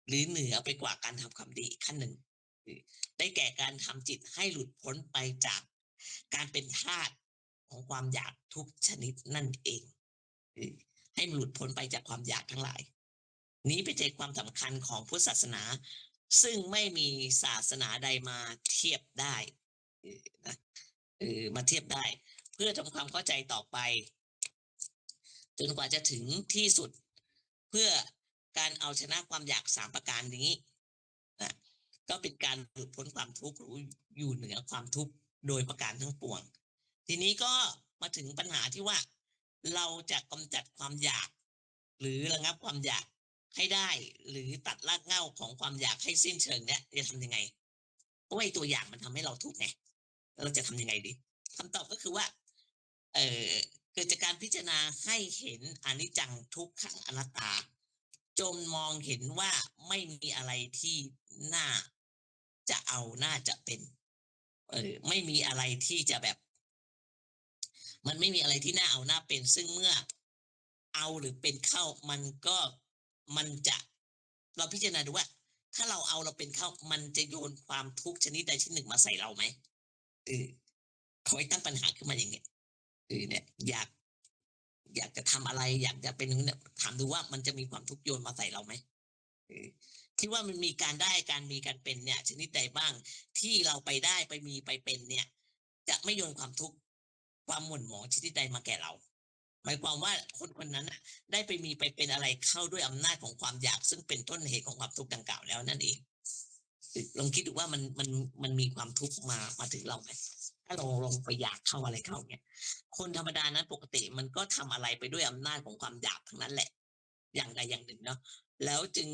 หรือเหนือไปกว่าการทำความดีขั้นหนึ่งได้แก่การทำจิตให้หลุดพ้นไปจากการเป็นทาสของความอยากทุกชนิดนั่นเองให้หลุดพ้นไปจากความอยากทั้งหลายนี้เป็นใจความสำคัญของพุทธศาสนาซึ่งไม่มีศาสนาใดมาเทียบได้มาเทียบได้เพื่อทำความเข้าใจต่อไปจนกว่าจะถึงที่สุดเพื่อการเอาชนะความอยาก3ประการนี้ก็เป็นการหลุดพ้นความทุกข์หรืออยู่เหนือความทุกข์โดยประการทั้งปวงทีนี้ก็มาถึงปัญหาที่ว่าเราจะกำจัดความอยากหรือระงับความอยากให้ได้หรือตัดรากเหง้าของความอยากให้สิ้นเชิงเนี่ยจะทำยังไงเพราะว่าตัวอย่างมันทำให้เราทุกข์ไงเราจะทำยังไงดีคำตอบก็คือว่าเกิดจากการพิจารณาให้เห็นอนิจจังทุกขังอนัตตาจนมองเห็นว่าไม่มีอะไรที่น่าจะเอาน่าจะเป็นไม่มีอะไรที่จะแบบมันไม่มีอะไรที่น่าเอาน่าเป็นซึ่งเมื่อเอาหรือเป็นเข้ามันจะเราพิจารณาดูว่าถ้าเราเอาเราเป็นเข้ามันจะโยนความทุกข์ชนิดใดชนิดหนึ่งมาใส่เราไหมขอให้ตั้งปัญหาขึ้นมาอย่างเงี้ยเนี่ยอยากจะทำอะไรอยากจะเป็นเนี่ยถามดูว่ามันจะมีความทุกข์โยนมาใส่เราไหมคิดว่ามันมีการได้การมีการเป็นเนี่ยชนิดใดบ้างที่เราไปได้ไปมีไปเป็นเนี่ยจะไม่โยนความทุกข์ความหม่นหมองชนิดใดมาแก่เราหมายความว่าคนนั้นน่ะได้ไปมีไปเป็นอะไรเข้าด้วยอำนาจของความอยากซึ่งเป็นต้นเหตุของความทุกข์ดังกล่าวแล้วนั่นเองลองคิดดูว่ามันมีความทุกข์มาถึงเราไหมถ้าเราลงไปอยากเข้าอะไรเข้าเนี่ยคนธรรมดานั้นปกติมันก็ทำอะไรไปด้วยอำนาจของความอยากทั้งนั้นแหละอย่างใดอย่างหนึ่งเนาะแล้วจึง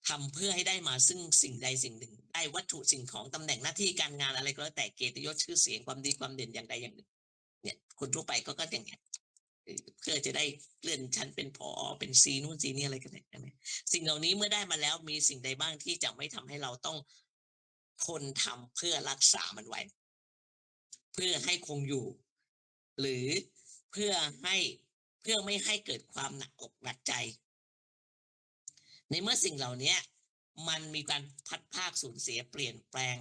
ทำเพื่อให้ได้มาซึ่งสิ่งใดสิ่งหนึ่งได้วัตถุสิ่งของตำแหน่งหน้าที่การงานอะไรก็แล้วแต่เกียรติยศชื่อเสียงความดีความเด่นอย่างใดอย่างหนึ่งเนี่ยคนทั่วไปก็อย่างเงี้ย เพื่อจะได้เลื่อนชั้นเป็นผอเป็นซีนู่นซีนี่อะไรกันเนี่ยสิ่งเหล่านี้เมื่อได้มาแล้วมีสิ่งใดบ้างที่จะไม่ทำให้เราต้องทนทำเพื่อรักษามันไว้ เพื่อให้คงอยู่ หรือเพื่อให้เพื่อไม่ให้เกิดความหนักอกหนักใจ ในเมื่อสิ่งเหล่านี้มันมีการพัดภาคสูญเสียเปลี่ยนแปลง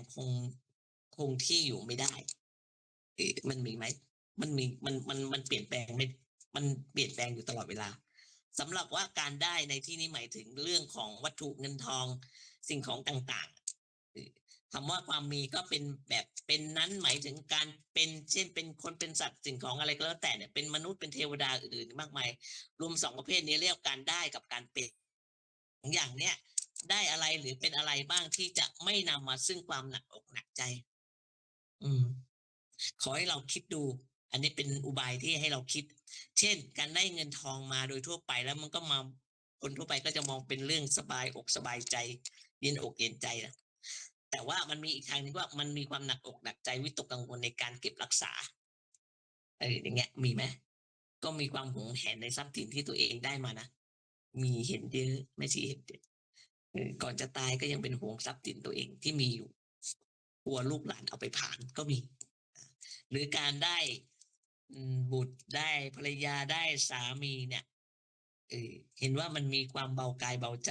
คงที่อยู่ไม่ได้มันมีไหมมันเปลี่ยนแปลงไม่มันเปลี่ยนแปลงอยู่ตลอดเวลาสำหรับว่าการได้ในที่นี้หมายถึงเรื่องของวัตถุเงินทองสิ่งของต่างๆคำว่าความมีก็เป็นแบบเป็นนั้นหมายถึงการเป็นเช่นเป็นคนเป็นสัตว์สิ่งของอะไรก็แล้วแต่เนี่ยเป็นมนุษย์เป็นเทวดาอื่นๆมากมายรวมสองประเภทนี้เรียกการได้กับการเป็นอย่างเนี้ยได้อะไรหรือเป็นอะไรบ้างที่จะไม่นำมาซึ่งความหนักอกหนักใจ อืมขอให้เราคิดดู อันนี้เป็นอุบายที่ให้เราคิด เช่น การได้เงินทองมาโดยทั่วไปแล้วมันก็มาคนทั่วไปก็จะมองเป็นเรื่องสบายอกสบายใจเย็นอกเย็นใจนะแต่ว่ามันมีอีกทางนึงว่ามันมีความหนักอกหนักใจวิตกกังวลในการเก็บรักษาอย่างเงี้ยมีไหมก็มีความหวงแหนในทรัพย์สินที่ตัวเองได้มานะมีเห็นเยอะไม่ใช่เห็นเยอะก่อนจะตายก็ยังเป็นห่วงทรัพย์สินตัวเองที่มีอยู่กลัวลูกหลานเอาไปผ่านก็มีหรือการได้บุตรได้ภรรยาได้สามีเนี่ยเห็นว่ามันมีความเบากายเบาใจ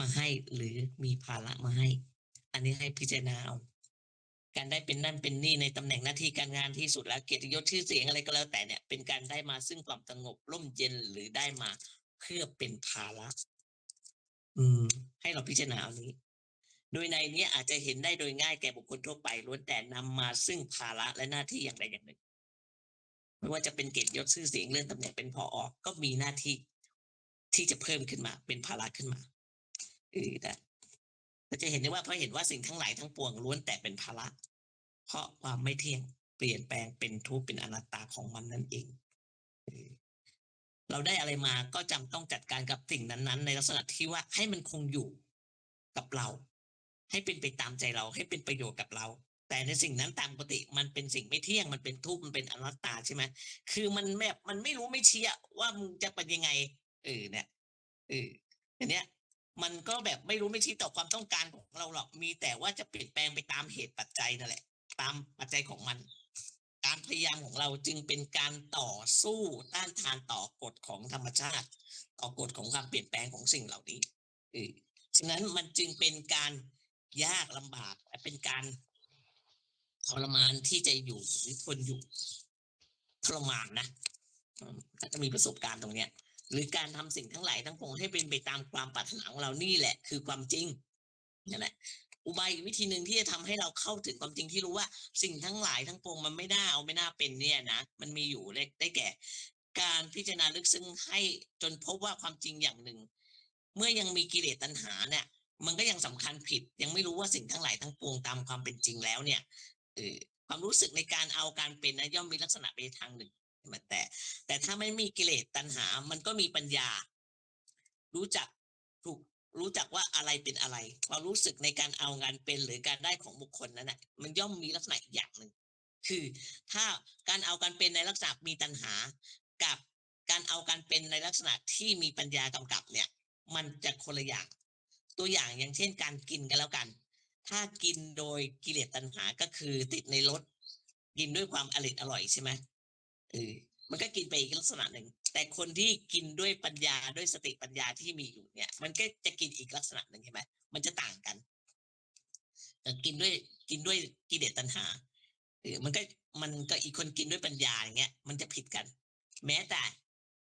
มาให้หรือมีภาระมาให้อันนี้ให้พิจารณาเอาการได้เป็นนั่นเป็นนี่ในตำแหน่งหน้าที่การงานที่สุดแล้วเกียรติยศชื่อเสียงอะไรก็แล้วแต่เนี่ยเป็นการได้มาซึ่งความสงบร่มเย็นหรือได้มาเพื่อเป็นภาระให้เราพิจารณาเอานี้โดยในนี้อาจจะเห็นได้โดยง่ายแก่บุคคลทั่วไปล้วนแต่นำมาซึ่งภาระและหน้าที่อย่างใดอย่างหนึ่งไม่ว่าจะเป็นเกียรติยศชื่อเสียงเลื่อนตำแหน่งเป็นผอ.ก็มีหน้าที่ที่จะเพิ่มขึ้นมาเป็นภาระขึ้นมาแต่ก็จะเห็นได้ว่าเพราะเห็นว่าสิ่งทั้งหลายทั้งปวงล้วนแต่เป็นภาระเพราะความไม่เที่ยงเปลี่ยนแปลงเป็นทุกข์เป็นอนัตตาของมันนั่นเองเราได้อะไรมาก็จำต้องจัดการกับสิ่งนั้นๆในลักษณะที่ว่าให้มันคงอยู่กับเราให้เป็นไปตามใจเราให้เป็นประโยชน์กับเราแต่ในสิ่งนั้นตามปกติมันเป็นสิ่งไม่เที่ยงมันเป็นทุกข์มันเป็นอนัตตาใช่ไหมคือมันแบบมันไม่รู้ไม่เชี่ยว่ามึงจะเป็นยังไงเนี่ยอันเนี้ยมันก็แบบไม่รู้ไม่ชี้ต่อความต้องการของเราหรอกมีแต่ว่าจะเปลี่ยนแปลงไปตามเหตุปัจจัยนั่นแหละตามปัจจัยของมันการพยายามของเราจึงเป็นการต่อสู้ต้านทานต่อกฎของธรรมชาติต่อกฎของความเปลี่ยนแปลงของสิ่งเหล่านี้ฉะนั้นมันจึงเป็นการยากลำบากและเป็นการทรมานที่จะอยู่หรือทนอยู่ทรมานนะถ้าจะมีประสบการณ์ตรงเนี้ยหรือการทำสิ่งทั้งหลายทั้งปวงให้เป็นไปตามความปรารถนาของเรานี่แหละคือความจริงนั่นแหละอุบายวิธีหนึ่งที่จะทำให้เราเข้าถึงความจริงที่รู้ว่าสิ่งทั้งหลายทั้งปวงมันไม่น่าเอาไม่น่าเป็นเนี่ยนะมันมีอยู่ได้แก่การพิจารณาลึกซึ้งให้จนพบว่าความจริงอย่างหนึ่งเมื่อยังมีกิเลสตัณหาเนี่ยมันก็ยังสำคัญผิดยังไม่รู้ว่าสิ่งทั้งหลายทั้งปวงตามความเป็นจริงแล้วเนี่ยความรู้สึกในการเอาการเป็นนะย่อมมีลักษณะไปทางหนึ่งแต่ถ้าไม่มีกิเลสตัณหามันก็มีปัญญารู้จักรู้จักว่าอะไรเป็นอะไรความรู้สึกในการเอางานเป็นหรือการได้ของบุคคลนั้นน่ะมันย่อมมีลักษณะอีกอย่างหนึ่งคือถ้าการเอาการเป็นในลักษณะมีตัณหากับการเอาการเป็นในลักษณะที่มีปัญญากำกับเนี่ยมันจะคนละอย่างตัวอย่างเช่นการกินกันแล้วกันถ้ากินโดยกิเลสตัณหาก็คือติดในรสกินด้วยความอร่อยใช่ไหมมันก็กินไปอีกลักษณะหนึ่งแต่คนที่กินด้วยปัญญาด้วยสติปัญญาที่มีอยู่เนี่ยมันก็จะกินอีกลักษณะหนึ่งใช่ไหมมันจะต่างกันกินด้วยกิเลสตัณหามันก็อีกคนกินด้วยปัญญาอย่างเงี้ยมันจะผิดกันแม้แต่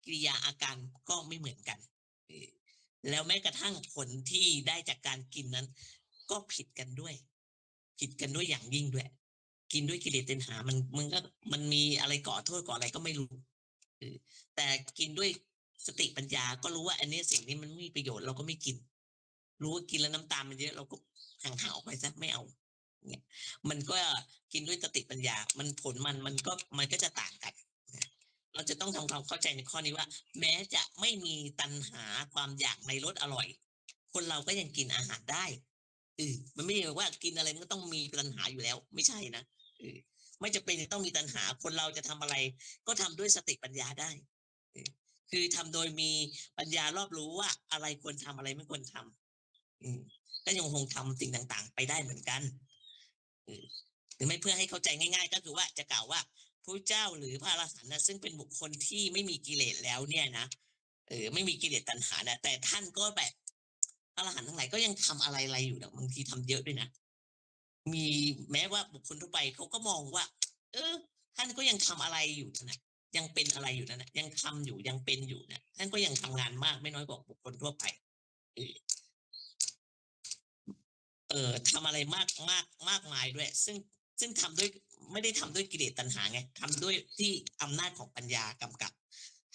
กิริยาอาการก็ไม่เหมือนกันแล้วแม้กระทั่งผลที่ได้จากการกินนั้นก็ผิดกันด้วยอย่างยิ่งด้วยกินด้วยกิเลสตัณหามันมีอะไรก่อโทษก่ออะไรก็ไม่รู้แต่กินด้วยสติปัญญาก็รู้ว่าอันนี้สิ่งนี้มันไม่มีประโยชน์เราก็ไม่กินรู้ว่ากินแล้วน้ำตาลมันเยอะเราก็ห่างๆออกไปซะไม่เอาเนี่ยมันก็กินด้วยสติปัญญาผลมันก็จะต่างกันเราจะต้องทำความเข้าใจในข้อนี้ว่าแม้จะไม่มีตัณหาความอยากในรสอร่อยคนเราก็ยังกินอาหารได้มันไม่ได้ว่ากินอะไรมันก็ต้องมีตัณหาอยู่แล้วไม่ใช่นะ ไม่จำเป็นจะต้องมีตัณหาคนเราจะทำอะไร ก็ทำด้วยสติปัญญาได้คือทำโดยมีปัญญารอบรู้ว่าอะไรควรทำอะไรไม่ควรทำก็ยังคงทำสิ่งต่างๆ ไปได้เหมือนกันหรือไม่เพื่อให้เข้าใจง่ายๆ ก็คือว่าจะกล่าวว่าพระเจ้าหรือพระอรหันต์นะซึ่งเป็นบุคคลที่ไม่มีกิเลสแล้วเนี่ยนะไม่มีกิเลสตัณหานะแต่ท่านก็แบบพระอรหันต์ทั้งหลายก็ยังทำอะไรอยู่นะบางทีทำเยอะด้วยนะมีแม้ว่าบุคคลทั่วไปเขาก็มองว่า ท่านก็ยังทำอะไรอยู่นะยังเป็นอะไรอยู่นะยังทำอยู่ยังเป็นอยู่นะท่านก็ยังทำงานมากไม่น้อยกว่าบุคคลทั่วไปทำอะไรมากมายด้วยซึ่งทำด้วยไม่ได้ทำด้วยกิเลสตัณหาไงทำด้วยที่อำนาจของปัญญากำกับ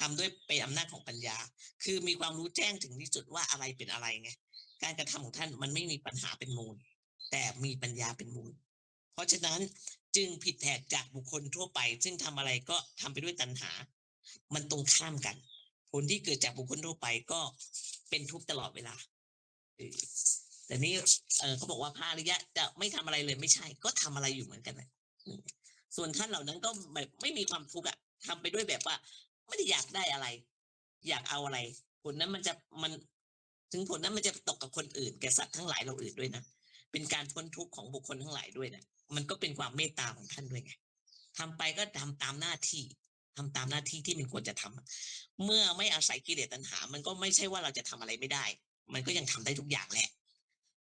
ทำด้วยเป็นอำนาจของปัญญาคือมีความรู้แจ้งถึงที่สุดว่าอะไรเป็นอะไรไงการกระทำของท่านมันไม่มีปัญหาเป็นมูลแต่มีปัญญาเป็นมูลเพราะฉะนั้นจึงผิดแผกจากบุคคลทั่วไปซึ่งทำอะไรก็ทำไปด้วยตัณหามันตรงข้ามกันผลที่เกิดจากบุคคลทั่วไปก็เป็นทุกข์ตลอดเวลาแต่นี่เขาบอกว่าพระอริยะจะไม่ทำอะไรเลยไม่ใช่ก็ทำอะไรอยู่เหมือนกันนะส่วนท่านเหล่านั้นก็แบบไม่มีความทุกข์อ่ะทำไปด้วยแบบว่าไม่ได้อยากได้อะไรอยากเอาอะไรผลนั้นมันถึงผลนั้นมันจะตกกับคนอื่นแก่สัตว์ทั้งหลายเราอื่นด้วยนะเป็นการพ้นทุกข์ของบุคคลทั้งหลายด้วยนะมันก็เป็นความเมตตาของท่านด้วยไงทำไปก็ทำตามหน้าที่ทำตามหน้าที่ที่มันควรจะทำเมื่อไม่อาศัยกิเลสตัณหามันก็ไม่ใช่ว่าเราจะทำอะไรไม่ได้มันก็ยังทำได้ทุกอย่างแหละ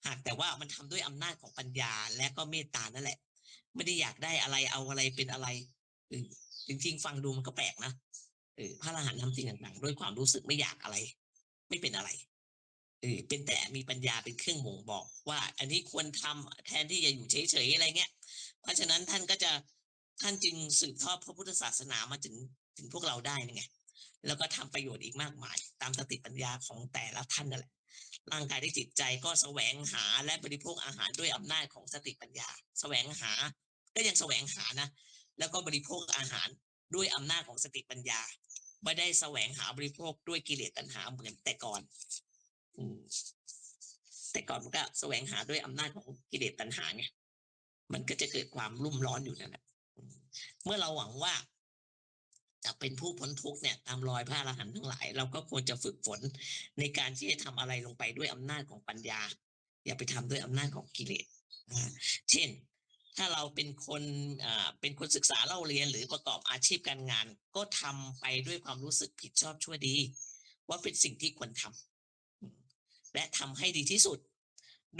หากแต่ว่ามันทำด้วยอำนาจของปัญญาและก็เมตตานั่นแหละไม่ได้อยากได้อะไรเอาอะไรเป็นอะไรจริงๆฟังดูมันก็แปลกนะพระอรหันต์ทำสิ่งต่างๆด้วยความรู้สึกไม่อยากอะไรไม่เป็นอะไรเป็นแต่มีปัญญาเป็นเครื่องบ่งบอกว่าอันนี้ควรทำแทนที่จะอยู่เฉยๆอะไรเงี้ยเพราะฉะนั้นท่านจึงสืบทอดพระพุทธศาสนามาถึงพวกเราได้ไงแล้วก็ทำประโยชน์อีกมากมายตามสติปัญญาของแต่ละท่านนั่นแหละร่างกายและจิตใจก็แสวงหาและบริโภคอาหารด้วยอำนาจของสติปัญญาแสวงหาก็ยังแสวงหานะแล้วก็บริโภคอาหารด้วยอำนาจของสติปัญญาไม่ได้แสวงหาบริโภคด้วยกิเลสตัณหาเหมือนแต่ก่อนแต่ก่อนมันก็แสวงหาด้วยอำนาจของกิเลสตัณหาไงมันก็จะเกิดความรุ่มร้อนอยู่นั่นแหละเมื่อเราหวังว่าจะเป็นผู้พ้นทุกข์เนี่ยตามรอยพระอรหันต์ทั้งหลายเราก็ควรจะฝึกฝนในการที่จะทำอะไรลงไปด้วยอำนาจของปัญญาอย่าไปทำด้วยอำนาจของกิเลสเช่นถ้าเราเป็นคนศึกษาเล่าเรียนหรือประกอบอาชีพการงานก็ทำไปด้วยความรู้สึกผิดชอบชั่วดีว่าเป็นสิ่งที่ควรทำและทำให้ดีที่สุด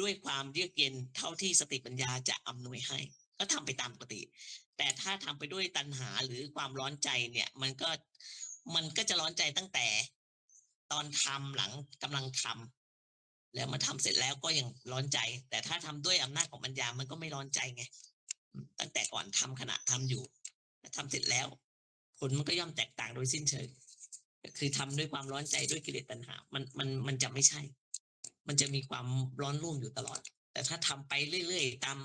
ด้วยความเยือกเย็นเท่าที่สติปัญญาจะอำนวยให้ก็ทำไปตามปกติแต่ถ้าทำไปด้วยตัณหาหรือความร้อนใจเนี่ยมันก็จะร้อนใจตั้งแต่ตอนทำหลังกำลังทำแล้วมาทำเสร็จแล้วก็ยังร้อนใจแต่ถ้าทำด้วยอำนาจของปัญญามันก็ไม่ร้อนใจไงตั้งแต่ก่อนทำขณะทำอยู่ทำเสร็จแล้วผลมันก็ย่อมแตกต่างโดยสิ้นเชิงคือทำด้วยความร้อนใจด้วยกิเลสตัณหามันจะไม่ใช่มันจะมีความร้อนรุ่มอยู่ตลอดแต่ถ้าทำไปเรื่อยๆตาม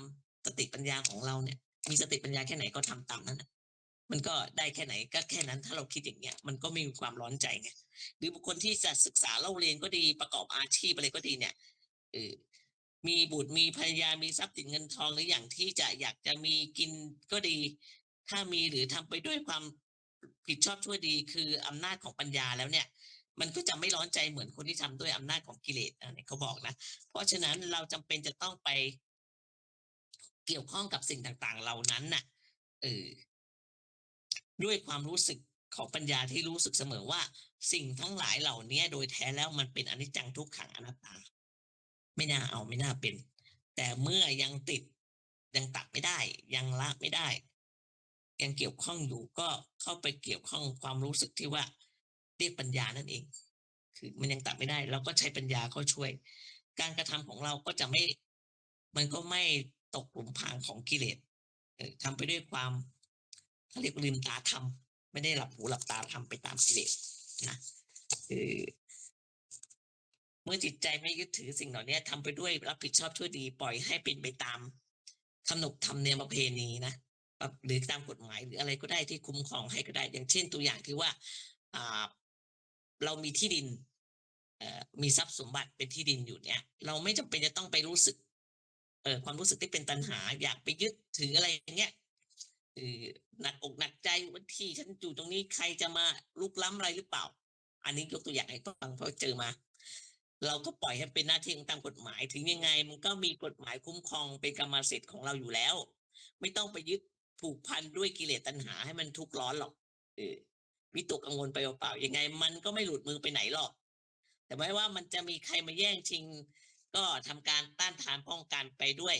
สติปัญญาของเราเนี่ยมีสติปัญญาแค่ไหนก็ทำตามนั้นมันก็ได้แค่ไหนก็แค่นั้นถ้าเราคิดอย่างเงี้ยมันก็ไม่มีความร้อนใจไงหรือบุคคลที่จะศึกษาเล่าเรียนก็ดีประกอบอาชีพอะไรก็ดีเนี่ยมีบุตรมีภรรยามีทรัพย์สินเงินทองหรืออย่างที่จะอยากจะมีกินก็ดีถ้ามีหรือทำไปด้วยความผิดชอบชั่วดีคืออำนาจของปัญญาแล้วเนี่ยมันก็จะไม่ร้อนใจเหมือนคนที่ทำด้วยอำนาจของกิเลสเนี่ยเขาบอกนะเพราะฉะนั้นเราจำเป็นจะต้องไปเกี่ยวข้องกับสิ่งต่างๆเหล่านั้นน่ะด้วยความรู้สึกของปัญญาที่รู้สึกเสมอว่าสิ่งทั้งหลายเหล่านี้โดยแท้แล้วมันเป็นอนิจจังทุกขังอนัตตาไม่น่าเอาไม่น่าเป็นแต่เมื่อยังติดยังตัดไม่ได้ยังละไม่ได้ยังเกี่ยวข้องอยู่ก็เข้าไปเกี่ยวข้องความรู้สึกที่ว่าเรียกปัญญานั่นเองคือมันยังตัดไม่ได้เราก็ใช้ปัญญาเข้าช่วยการกระทำของเราก็จะมันก็ไม่ตกหลุมพรางของกิเลสทำไปด้วยความเขาเรียกลืมตาทำไม่ได้หลับหูหลับตาทำไปตามกิเลสนะเมื่อจิตใจไม่ยึดถือสิ่งเหล่านี้ทำไปด้วยรับผิดชอบชั่วดีปล่อยให้เป็นไปตามขนบธรรมเนียมประเพณีนะหรือตามกฎหมายหรืออะไรก็ได้ที่คุ้มครองให้ก็ได้อย่างเช่นตัวอย่างคือว่าเรามีที่ดินมีทรัพย์สมบัติเป็นที่ดินอยู่เนี่ยเราไม่จำเป็นจะต้องไปรู้สึกความรู้สึกที่เป็นตัณหาอยากไปยึดถืออะไรอย่างเงี้ย หนักอกหนักใจว่าที่ฉันอยู่ตรงนี้ใครจะมาลุกล้ำอะไรหรือเปล่า อันนี้ยกตัวอย่างให้ฟังเพราะเจอมา เราก็ปล่อยให้เป็นหน้าที่ของตามกฎหมายถึงยังไงมันก็มีกฎหมายคุ้มครองเป็นกรรมสิทธิ์ของเราอยู่แล้ว ไม่ต้องไปยึดผูกพันด้วยกิเลสตัณหาให้มันทุกข์ร้อนหรอกเออวิตกกังวลไปเปล่าๆยังไงมันก็ไม่หลุดมือไปไหนหรอก แต่ไม่ว่ามันจะมีใครมาแย่งชิง ก็ทำการต้านทานป้องกันไปด้วย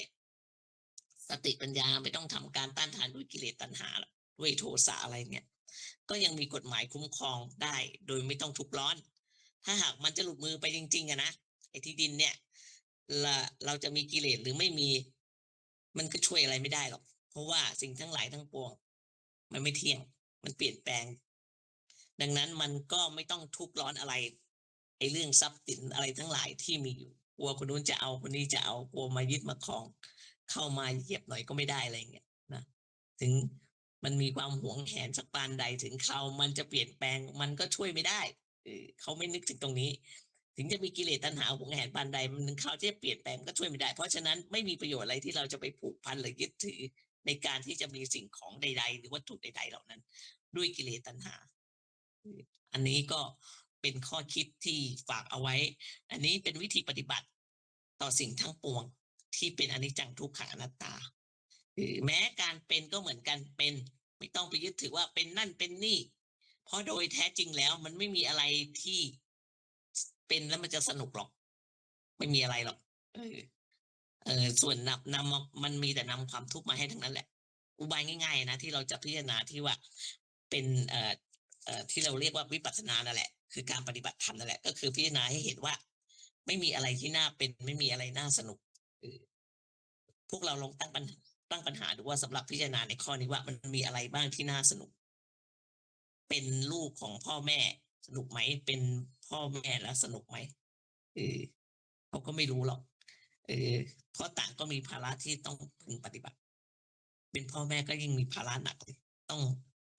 สติปัญญาไม่ต้องทำการต้านทานด้วยกิเลสตัณหาด้วยโทสะอะไรเนี่ยก็ยังมีกฎหมายคุ้มครองได้โดยไม่ต้องทุกข์ร้อน ถ้าหากมันจะหลุดมือไปจริงๆอะนะไอ้ที่ดินเนี่ยเราจะมีกิเลสหรือไม่มี มันก็ช่วยอะไรไม่ได้หรอกเพราะว่าสิ่งทั้งหลายทั้งปวงมันไม่เที่ยงมันเปลี่ยนแปลง ดังนั้นมันก็ไม่ต้องทุกข์ร้อนอะไรไอ้เรื่องทรัพย์สินอะไรทั้งหลายที่มีอยู่กลัวคนนู้นจะเอาคนนี้จะเอากลัวมายึดมาครองเข้ามาเหยียบหน่อยก็ไม่ได้อะไรเงี้ยนะถึงมันมีความหวงแหนสักปานใดถึงเขามันจะเปลี่ยนแปลงมันก็ช่วยไม่ได้เขาไม่นึกถึงตรงนี้ ถึงจะมีกิเลสตัณหาหวงแหนปานใดมันถึงเขาจะเปลี่ยนแปลงก็ช่วยไม่ได้เพราะฉะนั้นไม่มีประโยชน์อะไรที่เราจะไปผูกพันหรือยึดถือในการที่จะมีสิ่งของใดๆหรือวัตถุใดๆเหล่านั้น ด้วยกิเลสตัณหาอันนี้ก็เป็นข้อคิดที่ฝากเอาไว้ อันนี้เป็นวิธีปฏิบัติต่อสิ่งทั้งปวงที่เป็นอนิจจังทุกขังอนัตตาแม้การเป็นก็เหมือนกันเป็นไม่ต้องไปยึดถือว่าเป็นนั่นเป็นนี่เพราะโดยแท้จริงแล้วมันไม่มีอะไรที่เป็นแล้วมันจะสนุกหรอกไม่มีอะไรหรอกส่วนนำมันมีแต่นำความทุกข์มาให้ทั้งนั้นแหละอุบายง่ายๆนะที่เราจะพิจารณาที่ว่าเป็นที่เราเรียกว่าวิปัสสนานั่นแหละคือการปฏิบัติธรรมนั่นแหละก็คือพิจารณาให้เห็นว่าไม่มีอะไรที่น่าเป็นไม่มีอะไรน่าสนุกพวกเราลองตั้งปัญหาดูว่าสำหรับพิจารณาในข้อนี้ว่ามันมีอะไรบ้างที่น่าสนุกเป็นลูกของพ่อแม่สนุกไหมเป็นพ่อแม่แล้วสนุกไหมเขาก็ไม่รู้หรอกเพราะต่างก็มีภาระที่ต้องพึงปฏิบัติเป็นพ่อแม่ก็ยิ่งมีภาระหนักเลยต้อง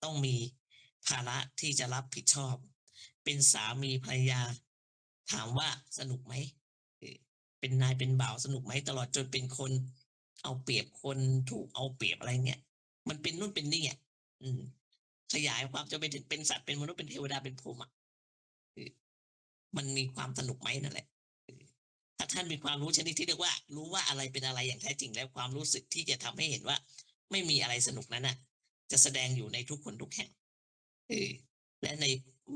ต้องมีภาระที่จะรับผิดชอบเป็นสามีภรรยาถามว่าสนุกไหมเป็นนายเป็นบ่าวสนุกไหมตลอดจนเป็นคนเอาเปรียบคนถูกเอาเปรียบอะไรเงี้ยมันเป็นนู่นเป็นนี่อ่ะขยายความจะไปถึงเป็นสัตว์เป็นมนุษย์เป็นเทวดาเป็นพรหมอ่ะมันมีความสนุกไหมนั่นแหละถ้าท่านมีความรู้ชนิดที่เรียกว่ารู้ว่าอะไรเป็นอะไรอย่างแท้จริงแล้วความรู้สึกที่จะทำให้เห็นว่าไม่มีอะไรสนุกนั้นน่ะจะแสดงอยู่ในทุกคนทุกแห่งและใน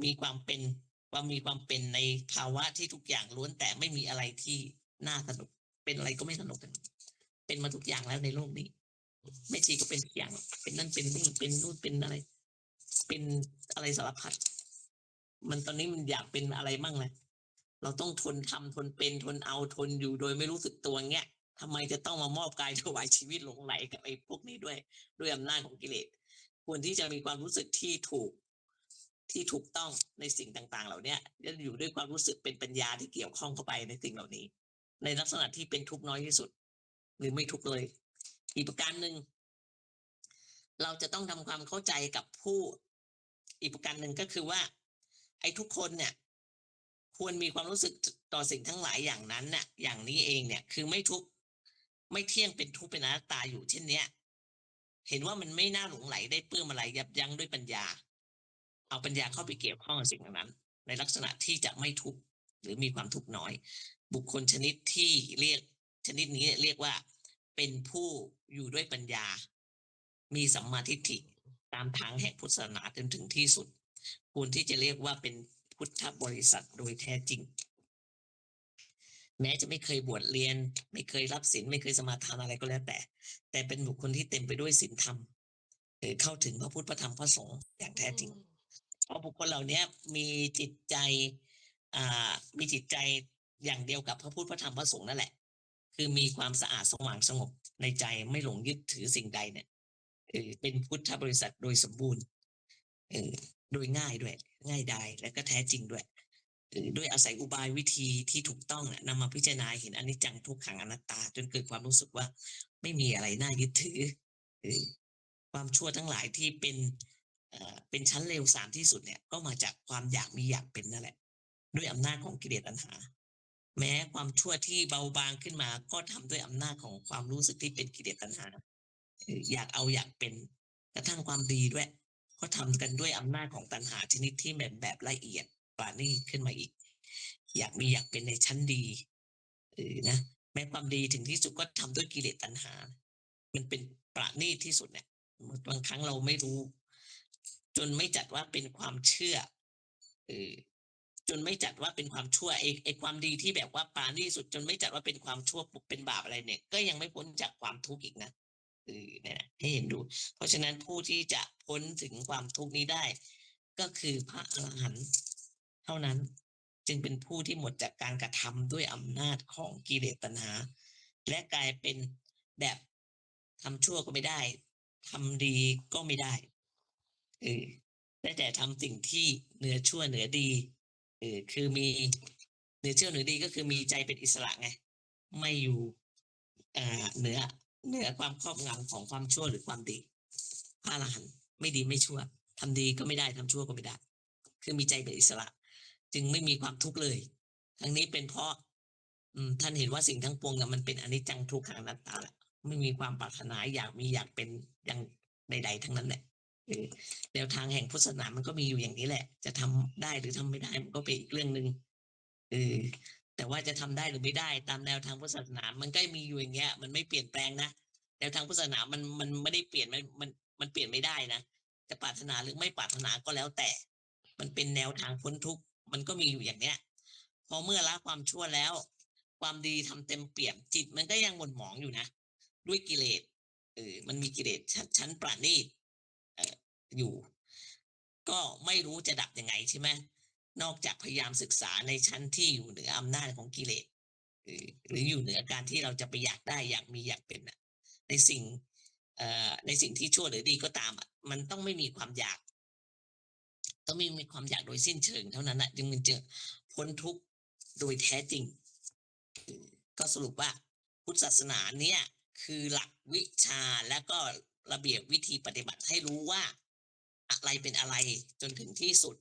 มีความเป็นในภาวะที่ทุกอย่างล้วนแต่ไม่มีอะไรที่น่าสนุกเป็นอะไรก็ไม่สนุกกันเป็นมาทุกอย่างแล้วในโลกนี้ไม่ชีก็เป็นทุกอย่างเป็นนั่นเป็นนี่เป็นนู่นเป็นอะไรเป็นอะไรสารพัดมันตอนนี้มันอยากเป็นอะไรมั่งเลยเราต้องทนทำทนเป็นทนเอาทนอยู่โดยไม่รู้สึกตัวเงี้ยทำไมจะต้องมามอบกายถวายชีวิตหลงไหลกับไอ้พวกนี้ด้วยอำนาจของกิเลสควรที่จะมีความรู้สึกที่ถูกต้องในสิ่งต่างๆเหล่านี้จะอยู่ด้วยความรู้สึกเป็นปัญญาที่เกี่ยวข้องเข้าไปในสิ่งเหล่านี้ในลักษณะที่เป็นทุกข์น้อยที่สุดหรือไม่ทุกข์เลยอีกประการหนึ่งเราจะต้องทำความเข้าใจกับผู้อีกประการหนึ่งก็คือว่าไอ้ทุกคนเนี่ยควรมีความรู้สึกต่อสิ่งทั้งหลายอย่างนั้นน่ะอย่างนี้เองเนี่ยคือไม่ทุกข์ไม่เที่ยงเป็นทุกข์เป็นอนัตตาอยู่เช่นเนี้ยเห็นว่ามันไม่น่าหลงไหลได้เปื้มอะไรยับยั้งด้วยปัญญาเอาปัญญาเข้าไปเกี่ยวข้องกับสิ่งนั้นในลักษณะที่จะไม่ทุกข์หรือมีความทุกข์น้อยบุคคลชนิดที่เรียกชนิดนี้เรียกว่าเป็นผู้อยู่ด้วยปัญญามีสัมมาทิฏฐิตามทางแห่งพุทธศาสนาจนถึงที่สุดควรที่จะเรียกว่าเป็นพุทธบริษัทโดยแท้จริงแม้จะไม่เคยบวชเรียนไม่เคยรับศีลไม่เคยสมาทานอะไรก็แล้วแต่เป็นบุคคลที่เต็มไปด้วยศีลธรรมเข้าถึงพระพุทธพระธรรมพระสงฆ์อย่างแท้จริงเพราะบุคคลเหล่านี้มีจิตใจมีจิตใจอย่างเดียวกับพระพุทธพระธรรมพระสงฆ์นั่นแหละคือมีความสะอาดสว่างสงบในใจไม่หลงยึดถือสิ่งใดเนี่ยเป็นพุทธบริษัทโดยสมบูรณ์โดยง่ายด้วยง่ายดายและก็แท้จริงด้วยด้วยอาศัยอุบายวิธีที่ถูกต้องนำมาพิจารณาเห็นอนิจจังทุกขังอนัตตาจนเกิดความรู้สึกว่าไม่มีอะไรน่ายึดถือความชั่วทั้งหลายที่เป็นชั้นเลวทรามที่สุดเนี่ยก็มาจากความอยากมีอยากเป็นนั่นแหละด้วยอำนาจของกิเลสตัณหาแม้ความชั่วที่เบาบางขึ้นมาก็ทำด้วยอำนาจของความรู้สึกที่เป็นกิเลสตัณหาอยากเอาอยากเป็น กระทั่งความดีด้วยก็ทำกันด้วยอำนาจของตัณหาชนิดที่แบบละเอียดปราณีตขึ้นมาอีกอยากมีอยากเป็นในชั้นดีนะแม้ความดีถึงที่สุดก็ทำด้วยกิเลสตัณหามันเป็นปราณีตที่สุดเนี่ยบางครั้งเราไม่รู้จนไม่จัดว่าเป็นความเชื่อเออจนไม่จัดว่าเป็นความชั่วไอ้ความดีที่แบบว่าปราณีตสุดจนไม่จัดว่าเป็นความชั่วเป็นบาปอะไรเนี่ยก็ยังไม่พ้นจากความทุกข์อีกนะเนี่ยให้เห็นดูเพราะฉะนั้นผู้ที่จะพ้นถึงความทุกข์นี้ได้ก็คือพระอรหันต์เท่านั้นจึงเป็นผู้ที่หมดจากการกระทำด้วยอำนาจของกิเลสตัณหาและกลายเป็นแบบทำชั่วก็ไม่ได้ทำดีก็ไม่ได้ได้แต่ทำสิ่งที่เหนือชั่วเหนือดีคือมีเหนือชั่วเหนือดีก็คือมีใจเป็นอิสระไงไม่อยู่เหนือความครอบงำของความชั่วหรือความดีพระอรหันต์ไม่ดีไม่ชั่วทำดีก็ไม่ได้ทำชั่วก็ไม่ได้คือมีใจเป็นอิสระจึงไม่มีความทุกข์เลยทั้งนี้เป็นเพราะท่านเห็นว่าสิ่งทั้งปวงเนี่ยมันเป็นอนิจจังทุกขังอนัตตาแหละไม่มีความปรารถนาอยากมีอยากเป็นอย่างใดๆทั้งนั้นแหละแนวทางแห่งพุทธศาสนามันก็มีอยู่อย่างนี้แหละจะทำได้หรือทำไม่ได้มันก็เป็นอีกเรื่องหนึ่งแต่ว่าจะทำได้หรือไม่ได้ตามแนวทางพุทธศาสนามันก็มีอยู่อย่างเงี้ยมันไม่เปลี่ยนแปลงนะแนวทางพุทธศาสนามันไม่ได้เปลี่ยนมันเปลี่ยนไม่ได้นะจะปรารถนาหรือไม่ปรารถนาก็แล้วแต่มันเป็นแนวทางพ้นทุกข์มันก็มีอยู่อย่างเนี้ยพอเมื่อละความชั่วแล้วความดีทำเต็มเปี่ยมจิตมันก็ยังหม่นหมองอยู่นะด้วยกิเลสมันมีกิเลสชั้นปราณีตอยู่ก็ไม่รู้จะดับยังไงใช่ไหมนอกจากพยายามศึกษาในชั้นที่อยู่เหนืออำนาจของกิเลสหรืออยู่เหนือการที่เราจะไปอยากได้อยากมีอยากเป็นในสิ่งที่ชั่วหรือดีก็ตามมันต้องไม่มีความอยากต้องไม่มีความอยากโดยสิ้นเชิงเท่านั้นจึงมันจะพ้นทุกข์โดยแท้จริงก็สรุปว่าพุทธศาสนาเนี่ยคือหลักวิชาและก็ระเบียบวิธีปฏิบัติให้รู้ว่าอะไรเป็นอะไรจนถึงที่สุด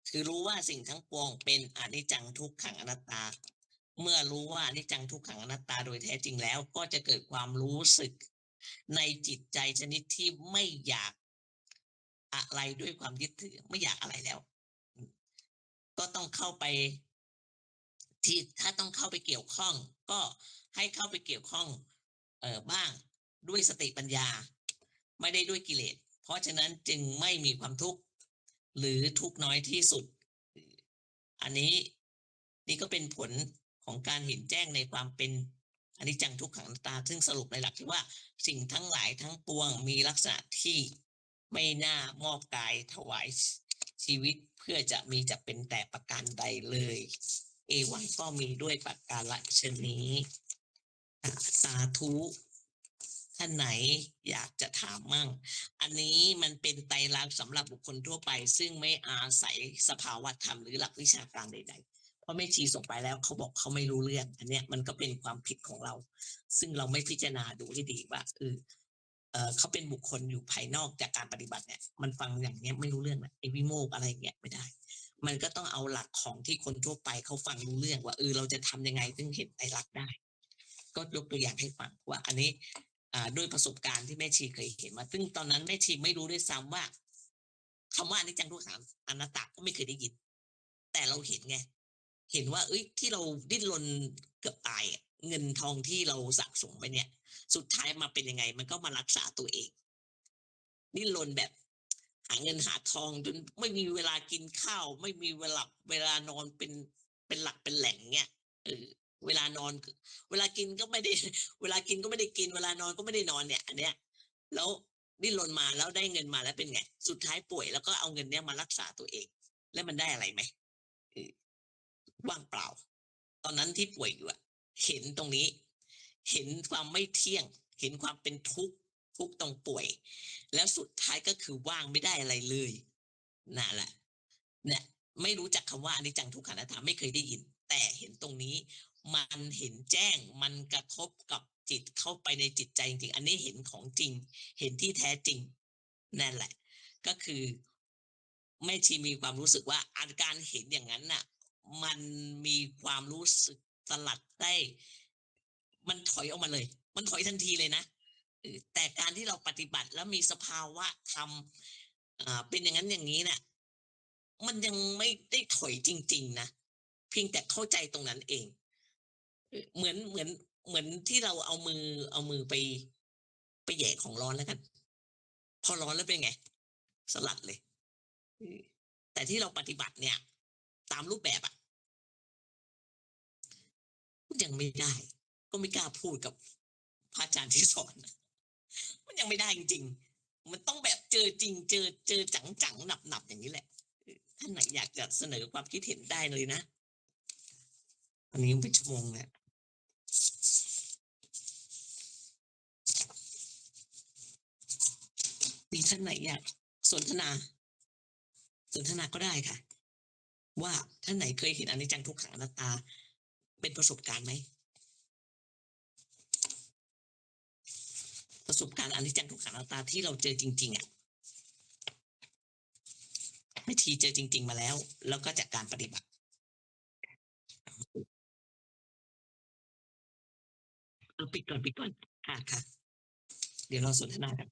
คือรู้ว่าสิ่งทั้งปวงเป็นอนิจจังทุกขังอนัตตาเมื่อรู้ว่าอนิจจังทุกขังอนัตตาโดยแท้จริงแล้วก็จะเกิดความรู้สึกในจิตใจชนิดที่ไม่อยากอะไรด้วยความยึดถือไม่อยากอะไรแล้วก็ต้องเข้าไปที่ถ้าต้องเข้าไปเกี่ยวข้องก็ให้เข้าไปเกี่ยวข้องบ้างด้วยสติปัญญาไม่ได้ด้วยกิเลสเพราะฉะนั้นจึงไม่มีความทุกข์หรือทุกข์น้อยที่สุดอันนี้นี่ก็เป็นผลของการเห็นแจ้งในความเป็นอนิจจังทุกขังอนัตตาซึ่งสรุปในหลักที่ว่าสิ่งทั้งหลายทั้งปวงมีลักษณะที่ไม่น่ามอบกายถวายชีวิตเพื่อจะมีจะเป็นแต่ประการใดเลยเอวังก็มีด้วยประการฉนี้สาธุท่านไหนอยากจะถามมั่งอันนี้มันเป็นไตรลักษณ์สำหรับบุคคลทั่วไปซึ่งไม่อาศัยสภาวะธรรมหรือหลักวิชาการใดๆเพราะแม่ชีส่งไปแล้วเขาบอกเขาไม่รู้เรื่องอันเนี้ยมันก็เป็นความผิดของเราซึ่งเราไม่พิจารณาดูให้ดีว่าเขาเป็นบุคคลอยู่ภายนอกจากการปฏิบัติเนี่ยมันฟังอย่างเนี้ยไม่รู้เรื่องนะไอ้วิโมกอะไรเงี้ยไม่ได้มันก็ต้องเอาหลักของที่คนทั่วไปเขาฟังรู้เรื่องว่าเราจะทำยังไงถึงเห็นไตรลักษณ์ได้ก็ยกตัวอย่างให้ฟังว่าอันนี้ด้วยประสบการณ์ที่แม่ชีเคยเห็นมาซึ่งตอนนั้นแม่ชีไม่รู้ด้วยซ้ำว่าคำว่าอนิจจังทุกขังอนัตตาก็ไม่เคยได้ยินแต่เราเห็นไงเห็นว่าที่เราดิ้นรนเกือบตายเงินทองที่เราสะสมไปเนี่ยสุดท้ายมาเป็นยังไงมันก็มารักษาตัวเองดิ้นรนแบบหาเงินหาทองจนไม่มีเวลากินข้าวไม่มีเวลานอนเป็นหลักเป็นแหล่งเนี่ยเวลานอนเวลากินก็ไม่ได้เวลากินก็ไม่ได้กินเวลานอนก็ไม่ได้นอนเนี่ยอันเนี้ยแล้วดิ้นรนมาแล้วได้เงินมาแล้วเป็นไงสุดท้ายป่วยแล้วก็เอาเงินเนี้ยมารักษาตัวเองแล้วมันได้อะไรไหมว่างเปล่าตอนนั้นที่ป่วยอยู่เห็นตรงนี้เห็นความไม่เที่ยงเห็นความเป็นทุกข์ต้องป่วยแล้วสุดท้ายก็คือว่างไม่ได้อะไรเลยนั่นแหละเนี่ยไม่รู้จักคำว่าอนิจจังทุกขังอนัตตาไม่เคยได้ยินแต่เห็นตรงนี้มันเห็นแจ้งมันกระทบกับจิตเข้าไปในจิตใจจริงๆอันนี้เห็นของจริงเห็นที่แท้จริงนั่นแหละก็คือแม่ชีมีความรู้สึกว่าอาการเห็นอย่างนั้นน่ะมันมีความรู้สึกสลัดได้มันถอยออกมาเลยมันถอยทันทีเลยนะ แต่การที่เราปฏิบัติแล้วมีสภาวะธรรมเป็นอย่างนั้นอย่างนี้เนี่ยมันยังไม่ได้ถอยจริงๆนะเพียงแต่เข้าใจตรงนั้นเองเหมือนที่เราเอามือไปแหย่ของร้อนแล้วกัน พอร้อนแล้วเป็นไงสลัดเลยแต่ที่เราปฏิบัติเนี่ย ตามรูปแบบยังไม่ได้ ก็ไม่กล้าพูดกับพระอาจารย์ที่สอนมันยังไม่ได้จริงๆมันต้องแบบเจอจริงเจอจังๆหนับอย่างนี้แหละท่านไหนอยากจะเสนอความคิดเห็นได้เลยนะวันนี้เป็นชั่วโมงแล้วมีท่านไหนอยากสนทนาก็ได้ค่ะ ว่าท่านไหนเคยเห็นอนิจจังทุกขังอนัตตาเป็นประสบการณ์ไหมประสบการณ์อนิจจังทุกขังอนัตตาที่เราเจอจริงๆไม่ทีเจอจริงๆมาแล้วแล้วก็จากการปฏิบัติปิดก่อนค่ะเดี๋ยวเราสนทนากัน